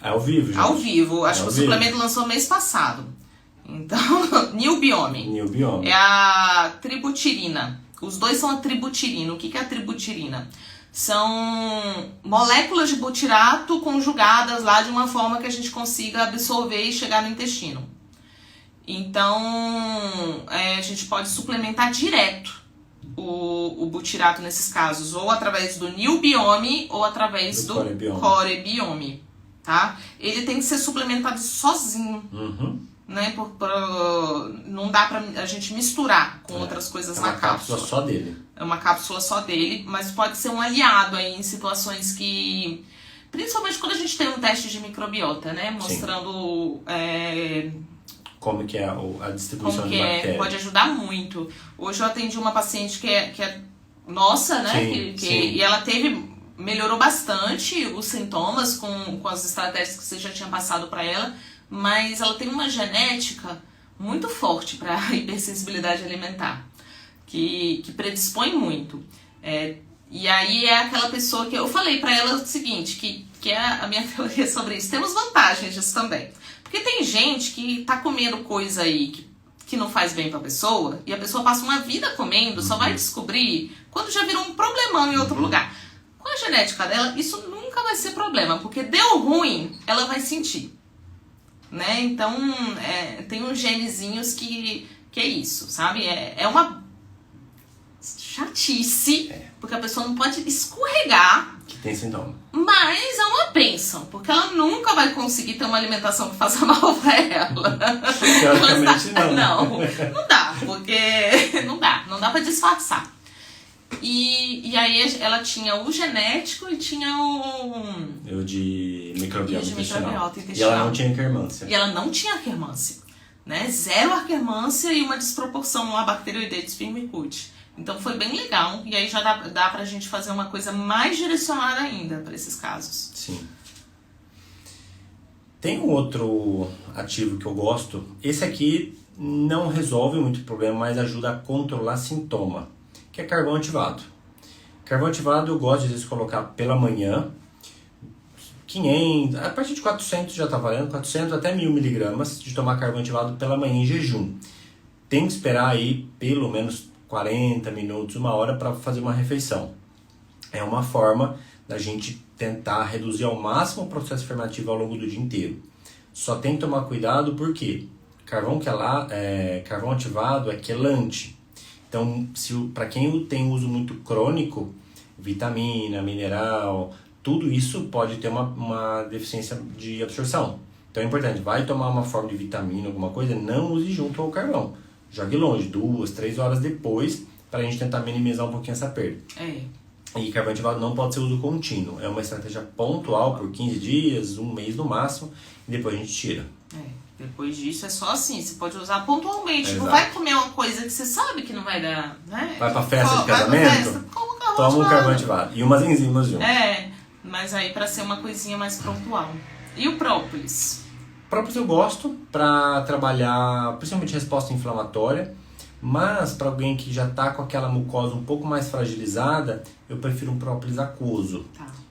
É ao vivo, gente. Ao vivo. Acho que o suplemento lançou mês passado. Então, New Biome. New Biome. É a tributirina. Os dois são a tributirina. O que é a tributirina? São moléculas de butirato conjugadas lá de uma forma que a gente consiga absorver e chegar no intestino. Então, a gente pode suplementar direto o butirato nesses casos, ou através do New Biome ou através do Core Biome, tá? Ele tem que ser suplementado sozinho, né? Não dá pra a gente misturar com outras coisas na cápsula. É uma cápsula só dele. É uma cápsula só dele, mas pode ser um aliado aí em situações que... Principalmente quando a gente tem um teste de microbiota, né? Mostrando... como que é a distribuição de bactérias. Pode ajudar muito. Hoje eu atendi uma paciente que é nossa, né? Sim. E ela melhorou bastante os sintomas com as estratégias que você já tinha passado para ela, mas ela tem uma genética muito forte para hipersensibilidade alimentar, que predispõe muito. E aí é aquela pessoa que eu falei para ela o seguinte, que é a minha teoria sobre isso. Temos vantagens disso também. Porque tem gente que tá comendo coisa aí que não faz bem pra pessoa, e a pessoa passa uma vida comendo, só vai descobrir quando já virou um problemão em outro lugar. Com a genética dela, isso nunca vai ser problema, porque deu ruim, ela vai sentir. Né? Então, tem uns genezinhos que é isso, sabe? É uma chatice, porque a pessoa não pode escorregar. Que tem sintoma. Mas é uma bênção, porque ela nunca vai conseguir ter uma alimentação que faça mal pra ela. Teoricamente não. Não dá, porque não dá pra disfarçar. E aí ela tinha o genético e tinha o de microbiota intestinal. E ela não tinha Akkermansia. E ela não tinha Akkermansia, né? 0 Akkermansia e uma desproporção lá Bacteroidetes firmicutes. Então foi bem legal, e aí já dá pra gente fazer uma coisa mais direcionada ainda para esses casos. Sim. Tem um outro ativo que eu gosto. Esse aqui não resolve muito problema, mas ajuda a controlar sintoma, que é carvão ativado. Carvão ativado eu gosto de às vezes colocar pela manhã, 500, a partir de 400 já tá valendo, 400 até 1000 miligramas de tomar carvão ativado pela manhã em jejum. Tem que esperar aí pelo menos 40 minutos, 1 hora para fazer uma refeição. É uma forma da gente tentar reduzir ao máximo o processo fermentativo ao longo do dia inteiro. Só tem que tomar cuidado porque carvão carvão ativado é quelante. Então, para quem tem uso muito crônico, vitamina, mineral, tudo isso pode ter uma deficiência de absorção. Então é importante, vai tomar uma forma de vitamina, alguma coisa, não use junto ao carvão. Jogue longe, 2, 3 horas depois, para a gente tentar minimizar um pouquinho essa perda. E carvão ativado não pode ser uso contínuo. É uma estratégia pontual por 15 dias, 1 mês no máximo, e depois a gente tira. Depois disso é só assim, você pode usar pontualmente. Exato. Não vai comer uma coisa que você sabe que não vai dar, né? Vai pra festa de casamento, toma um carvão ativado. E umas enzimas junto. Mas aí para ser uma coisinha mais pontual. E o própolis? Própolis eu gosto para trabalhar principalmente resposta inflamatória, mas para alguém que já está com aquela mucosa um pouco mais fragilizada, eu prefiro um própolis aquoso.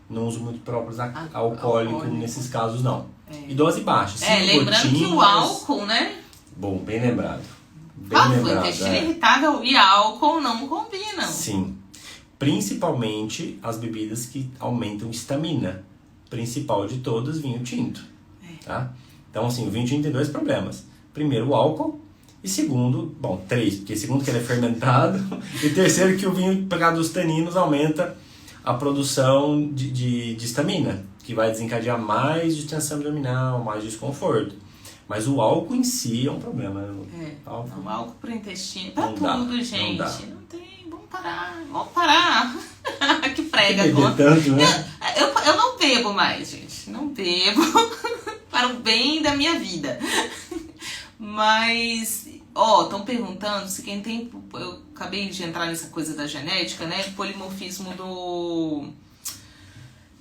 Não uso muito própolis alcoólico nesses casos não. E dose baixa. Lembrando que o álcool, né? Bom, bem lembrado. Intestino irritável e álcool não combinam. Sim. Principalmente as bebidas que aumentam estamina. Principal de todas, vinho tinto. Tá? Então, assim, o vinho tinto tem 2 problemas. Primeiro, o álcool. E segundo, 3, porque segundo que ele é fermentado. E terceiro, que o vinho, por causa dos taninos, aumenta a produção de estamina, que vai desencadear mais distensão abdominal, mais desconforto. Mas o álcool em si é um problema. O álcool pro intestino, pra tudo, gente. Não tem, vamos parar. Que prega. Beber tanto, né? Eu não bebo mais, gente. Não bebo para o bem da minha vida. Mas, estão perguntando se quem tem... Eu acabei de entrar nessa coisa da genética, né? Polimorfismo do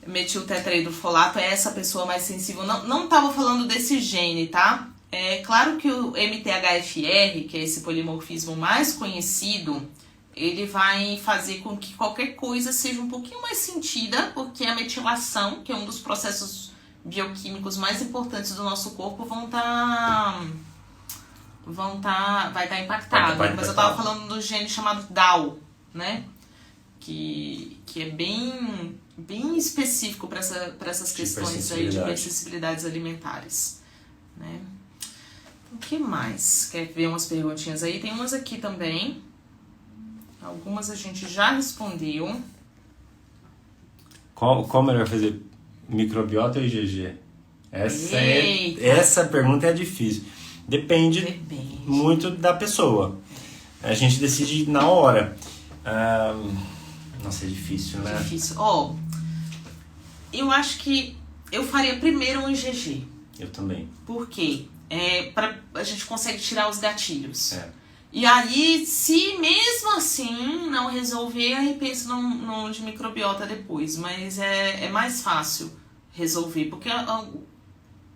metiltetraidrofolato é essa pessoa mais sensível. Não estava falando desse gene, tá? É claro que o MTHFR, que é esse polimorfismo mais conhecido, ele vai fazer com que qualquer coisa seja um pouquinho mais sentida, porque a metilação, que é um dos processos bioquímicos mais importantes do nosso corpo, vai estar impactado. Mas eu estava falando do gene chamado DAO, né? Que é bem específico para essas questões aí de hipersensibilidades alimentares, né? O que mais? Quer ver umas perguntinhas aí? Tem umas aqui também. Algumas a gente já respondeu. Qual melhor fazer? Microbiota ou IgG? Essa pergunta é difícil. Depende muito da pessoa. A gente decide na hora. Nossa, é difícil, né? Difícil. Eu acho que eu faria primeiro um IgG. Eu também. Por quê? A gente consegue tirar os gatilhos. E aí, se mesmo assim não resolver, aí pensa no de microbiota depois. Mas é mais fácil resolver, porque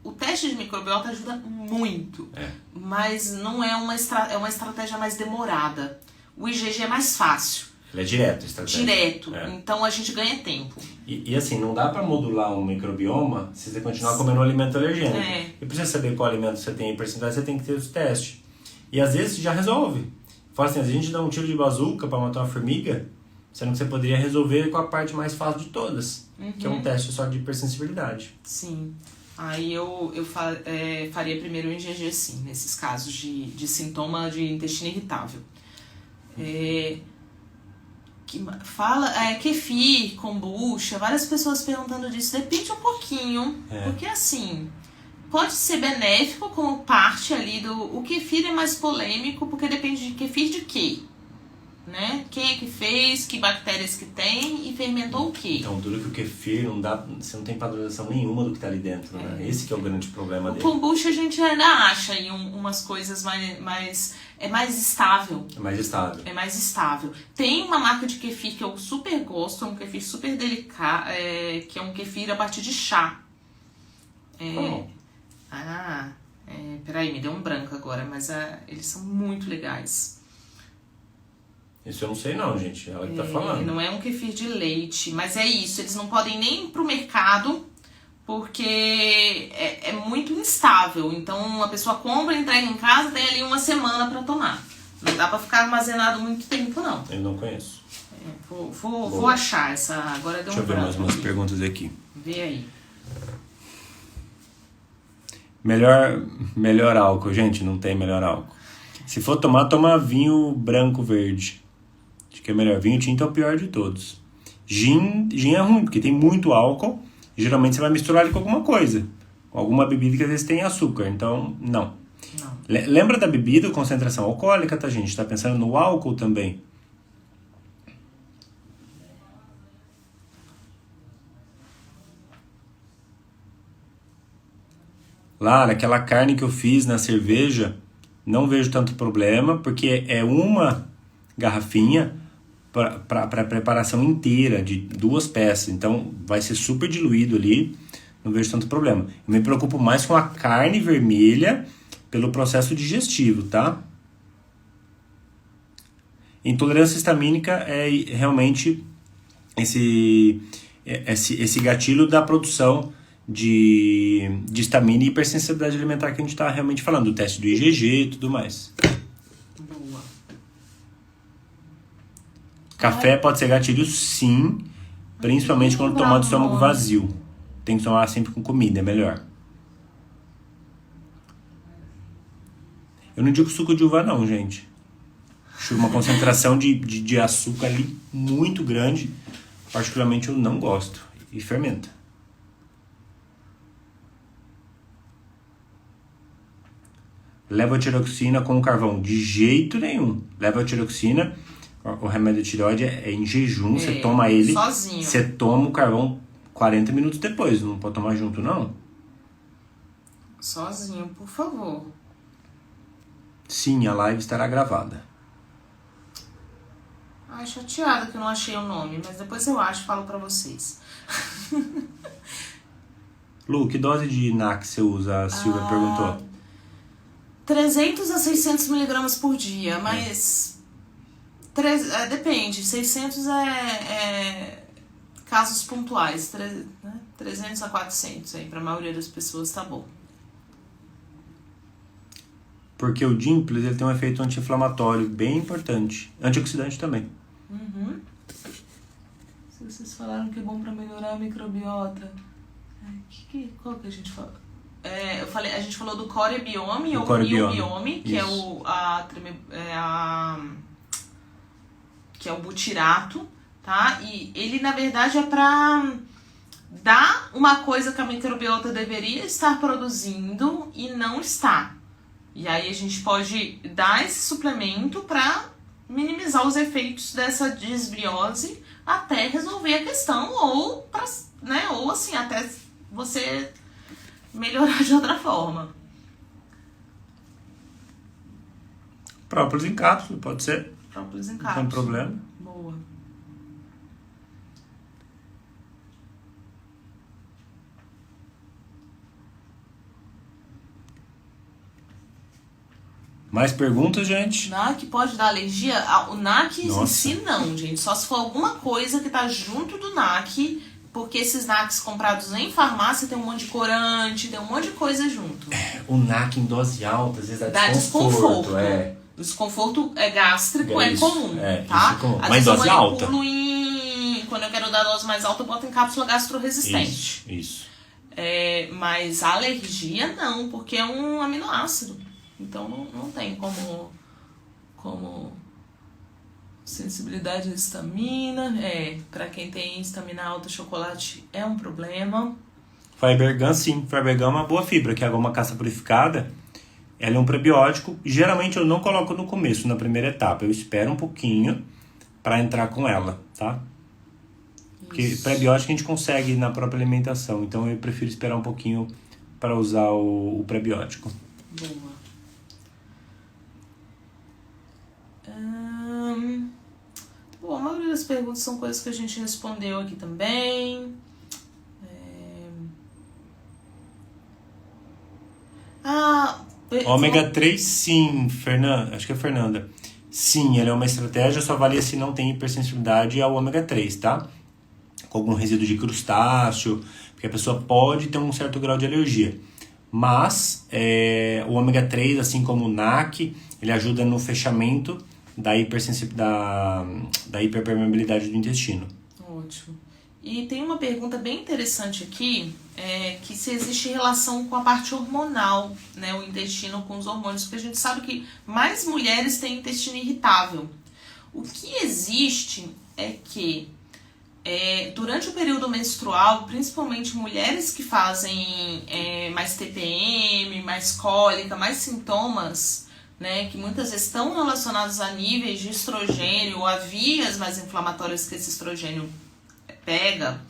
o teste de microbiota ajuda muito. Mas não é uma estratégia mais demorada. O IgG é mais fácil. Ele é direto, estratégia. Direto. Então a gente ganha tempo. E assim, não dá pra modular um microbioma se você continuar comendo um alimento alergênico. E pra você saber qual alimento você tem em percentual, você tem que ter os testes. E às vezes já resolve. Fala assim, a gente dá um tiro de bazuca pra matar uma formiga, sendo que você poderia resolver com a parte mais fácil de todas, que é um teste só de hipersensibilidade. Sim. Aí eu faria primeiro o IgG, sim, nesses casos de sintoma de intestino irritável. Kefir, kombucha, várias pessoas perguntando disso. Depende um pouquinho, porque assim... Pode ser benéfico como parte ali do... O kefir é mais polêmico, porque depende de kefir de quê? Né? Quem é que fez, que bactérias que tem e fermentou o quê? Então, duro que o kefir não dá... Você não tem padronização nenhuma do que tá ali dentro, né? Esse que é o grande problema dele. O kombucha a gente ainda acha aí umas coisas mais... É mais estável. É mais estável. É mais estável. Tem uma marca de kefir que eu super gosto, um kefir super delicado, que é um kefir a partir de chá. Peraí, me deu um branco agora, mas eles são muito legais. Isso eu não sei não, gente, ela que tá falando. Não é um kefir de leite, mas é isso, eles não podem nem ir pro mercado, porque é muito instável. Então a pessoa compra, entrega em casa, tem ali uma semana pra tomar. Não dá pra ficar armazenado muito tempo, não. Eu não conheço. Vou achar essa, agora deu um branco. Deixa eu ver mais umas perguntas aqui. Vê aí. Melhor álcool, gente, não tem melhor álcool. Se for tomar, toma vinho branco verde. Acho que é melhor. Vinho tinto é o pior de todos. Gin é ruim, porque tem muito álcool. Geralmente você vai misturar ele com alguma coisa. Com alguma bebida que às vezes tem açúcar. Então, não. Lembra da bebida, concentração alcoólica, tá, gente? Tá pensando no álcool também. Lá, naquela carne que eu fiz na cerveja, não vejo tanto problema, porque é uma garrafinha para a preparação inteira de 2 peças. Então, vai ser super diluído ali, não vejo tanto problema. Eu me preocupo mais com a carne vermelha pelo processo digestivo, tá? Intolerância histamínica é realmente esse gatilho da produção de histamina e hipersensibilidade alimentar que a gente está realmente falando, do teste do IgG e tudo mais. Café pode ser gatilho, sim, principalmente quando tomar do estômago vazio. Tem que tomar sempre com comida, é melhor. Eu não digo suco de uva não, gente. Acho uma concentração de açúcar ali muito grande. Particularmente eu não gosto. E fermenta. Levotiroxina com carvão. De jeito nenhum. Levotiroxina, o remédio de tireoide é em jejum. Você toma ele sozinho. Você toma o carvão 40 minutos depois. Não pode tomar junto, não? Sozinho, por favor. Sim, a live estará gravada. Ai, chateada que eu não achei o nome, mas depois eu acho e falo pra vocês. Lu, que dose de NAC você usa? A Silvia perguntou. 300 a 600 miligramas por dia, mas... depende, 600 é casos pontuais, 300 a 400 aí, pra maioria das pessoas tá bom. Porque o Dimples, ele tem um efeito anti-inflamatório bem importante. Antioxidante também. Uhum. Se vocês falaram que é bom pra melhorar a microbiota... Qual que a gente falou? A gente falou do Core Biome ou Miobiome, que que é o butirato, tá? E ele, na verdade, é pra dar uma coisa que a microbiota deveria estar produzindo e não está. E aí a gente pode dar esse suplemento para minimizar os efeitos dessa disbiose até resolver a questão ou assim, até você melhorar de outra forma. Própolis em cápsula, pode ser. Própolis em cápsula. Não tem problema. Boa. Mais perguntas, gente? NAC pode dar alergia? O NAC em si não, gente. Só se for alguma coisa que tá junto do NAC, porque esses NACs comprados em farmácia tem um monte de corante, tem um monte de coisa junto. O NAC em dose alta, às vezes dá desconforto. O desconforto gástrico é comum, Isso tá? é comum. Às Mas vezes dose alta. Quando eu quero dar dose mais alta, eu boto em cápsula gastroresistente. Isso. Mas alergia não, porque é um aminoácido. Então não tem como sensibilidade à histamina. Pra quem tem histamina alta, chocolate é um problema. Fibergum, sim. Fibergum é uma boa fibra, que é uma caça purificada. Ela é um prebiótico. Geralmente eu não coloco no começo, na primeira etapa. Eu espero um pouquinho para entrar com ela, tá? Porque prebiótico a gente consegue na própria alimentação. Então eu prefiro esperar um pouquinho para usar o prebiótico. Boa. Bom, a maioria das perguntas são coisas que a gente respondeu aqui também. Ômega 3, sim, Fernanda. Acho que é Fernanda. Sim, ela é uma estratégia, só avalia se não tem hipersensibilidade ao ômega 3, tá? Com algum resíduo de crustáceo, porque a pessoa pode ter um certo grau de alergia. Mas o ômega 3, assim como o NAC, ele ajuda no fechamento da hiperpermeabilidade do intestino. Ótimo. E tem uma pergunta bem interessante aqui, que se existe relação com a parte hormonal, né, o intestino com os hormônios, porque a gente sabe que mais mulheres têm intestino irritável. O que existe é que durante o período menstrual, principalmente mulheres que fazem mais TPM, mais cólica, mais sintomas, né, que muitas vezes estão relacionados a níveis de estrogênio ou a vias mais inflamatórias que esse estrogênio pega,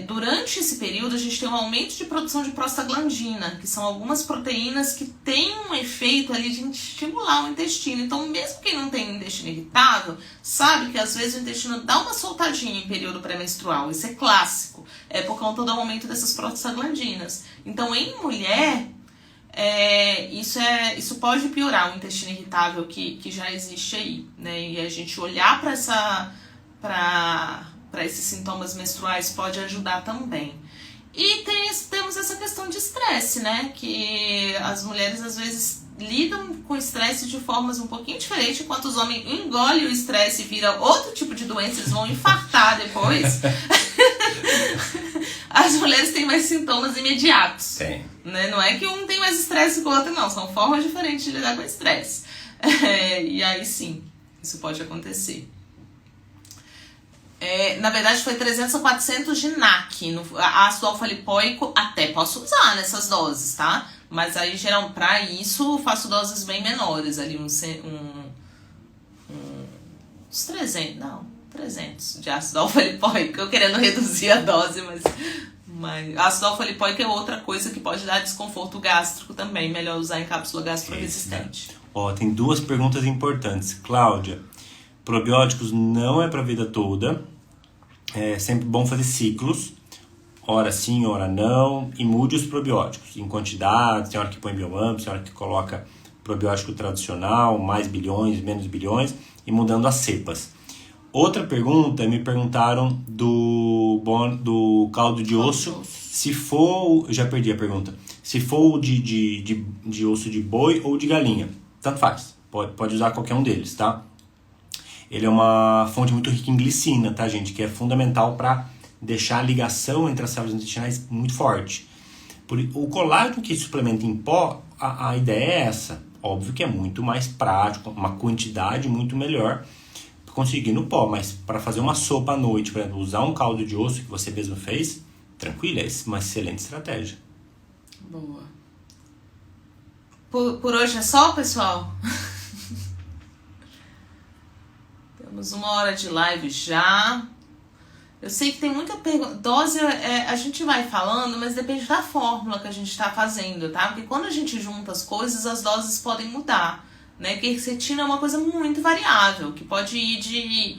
durante esse período a gente tem um aumento de produção de prostaglandina, que são algumas proteínas que têm um efeito ali de estimular o intestino. Então, mesmo quem não tem intestino irritável, sabe que às vezes o intestino dá uma soltadinha em período pré-menstrual. Isso é clássico, por conta do aumento dessas prostaglandinas. Então, em mulher, isso pode piorar o intestino irritável que já existe aí, né? E a gente olhar para esses sintomas menstruais pode ajudar também. E temos essa questão de estresse, né? Que as mulheres às vezes lidam com estresse de formas um pouquinho diferentes. Enquanto os homens engolem o estresse e viram outro tipo de doença, eles vão infartar depois. As mulheres têm mais sintomas imediatos. Tem. Né? Não é que um tem mais estresse que o outro, não. São formas diferentes de lidar com estresse. E aí sim, isso pode acontecer. Na verdade foi 300 a 400 de NAC. Ácido alfa-lipoico até posso usar nessas doses, tá? Mas aí, geral, pra isso, faço doses bem menores. Ali uns 300 de ácido alfa-lipoico. Eu querendo reduzir a dose, mas ácido alfa-lipoico é outra coisa que pode dar desconforto gástrico também. Melhor usar em cápsula gastroresistente. Tem 2 perguntas importantes. Cláudia, probióticos não é pra vida toda. É sempre bom fazer ciclos. Hora sim, hora não. E mude os probióticos em quantidade. Tem hora que põe Bioamp, tem hora que coloca probiótico tradicional, mais bilhões, menos bilhões, e mudando as cepas. Outra pergunta, me perguntaram do caldo de osso. Se for, eu já perdi a pergunta. Se for de osso de boi ou de galinha. Tanto faz. Pode usar qualquer um deles, tá? Ele é uma fonte muito rica em glicina, tá, gente? Que é fundamental para deixar a ligação entre as células intestinais muito forte. O colágeno que suplementa em pó, a ideia é essa. Óbvio que é muito mais prático, uma quantidade muito melhor conseguir no pó. Mas para fazer uma sopa à noite, por exemplo, usar um caldo de osso que você mesmo fez, tranquilo, é uma excelente estratégia. Boa. Por hoje é só, pessoal? Temos 1 hora de live já. Eu sei que tem muita pergunta. Dose, a gente vai falando, mas depende da fórmula que a gente está fazendo, tá? Porque quando a gente junta as coisas, as doses podem mudar, né? Quercetina é uma coisa muito variável, que pode ir de,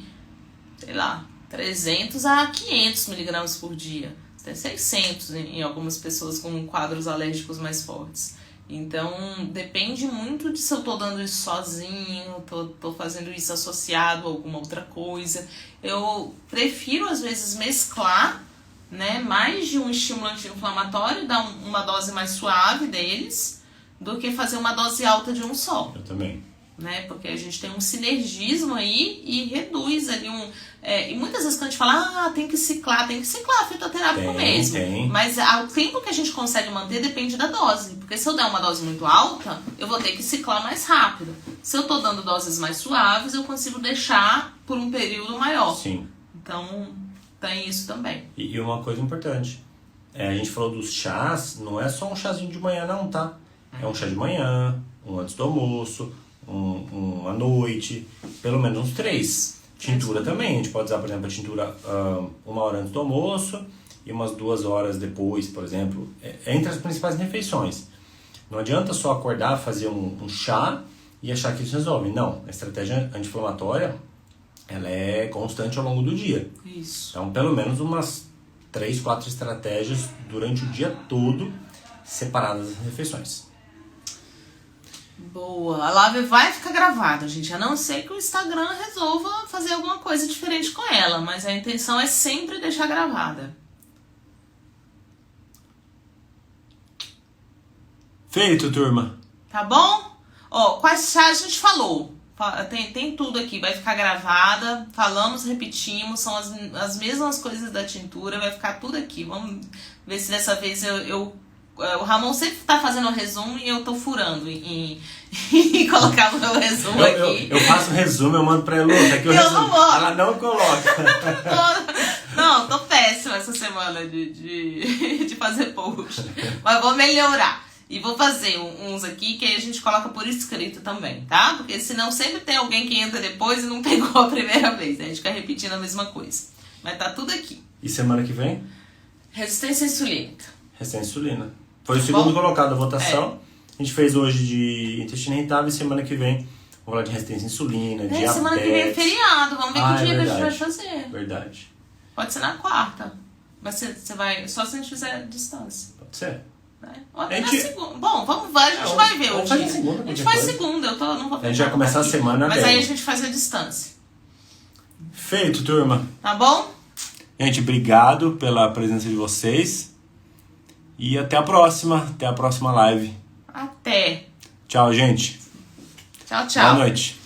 300 a 500 miligramas por dia. Até 600 em algumas pessoas com quadros alérgicos mais fortes. Então, depende muito de se eu tô dando isso sozinho, tô fazendo isso associado a alguma outra coisa. Eu prefiro, às vezes, mesclar, né, mais de um estimulante inflamatório, dar uma dose mais suave deles, do que fazer uma dose alta de um só. Eu também. Né? Porque a gente tem um sinergismo aí e reduz ali e muitas vezes quando a gente fala, tem que ciclar fitoterápico mesmo. Tem. Mas o tempo que a gente consegue manter depende da dose. Porque se eu der uma dose muito alta, eu vou ter que ciclar mais rápido. Se eu tô dando doses mais suaves, eu consigo deixar por um período maior. Sim. Então, tem isso também. E uma coisa importante, a gente falou dos chás, não é só um chazinho de manhã não, tá? É um chá de manhã, um antes do almoço, um à noite, pelo menos uns 3. Tintura também, a gente pode usar, por exemplo, a tintura 1 hora antes do almoço e umas 2 horas depois, por exemplo, entre as principais refeições. Não adianta só acordar, fazer um chá e achar que isso resolve. Não, a estratégia anti-inflamatória, ela é constante ao longo do dia. Isso. Então, pelo menos umas 3, 4 estratégias durante o dia todo, separadas das refeições. Boa. A live vai ficar gravada, gente. A não ser que o Instagram resolva fazer alguma coisa diferente com ela. Mas a intenção é sempre deixar gravada. Feito, turma. Tá bom? Quais chás a gente falou? Tem tudo aqui. Vai ficar gravada. Falamos, repetimos. São as mesmas coisas da tintura. Vai ficar tudo aqui. Vamos ver se dessa vez o Ramon sempre tá fazendo o resumo e eu tô furando e colocar o meu resumo aqui. Eu faço o resumo, eu mando pra Elu, aqui o resumo. Ela não coloca. Não, tô péssima essa semana de fazer post. Mas vou melhorar. E vou fazer uns aqui que aí a gente coloca por escrito também, tá? Porque senão sempre tem alguém que entra depois e não pegou a primeira vez. A gente fica repetindo a mesma coisa. Mas tá tudo aqui. E semana que vem? Resistência insulínica. Resistência insulina. Foi o segundo colocado da votação. A gente fez hoje de intestino irritável e semana que vem vamos falar de resistência à insulina, diabetes. Semana que vem é feriado, vamos ver que dia que a gente vai fazer. Verdade. Pode ser na quarta. Mas você vai. Só se a gente fizer a distância. Pode ser. Né? Ou até na segunda. Bom, a gente vai ver o dia. Segunda, a gente faz segunda, não vou a gente vai começar a semana mas bem. Aí a gente faz a distância. Feito, turma. Tá bom? Gente, obrigado pela presença de vocês. E até a próxima live. Até. Tchau, gente. Tchau, tchau. Boa noite.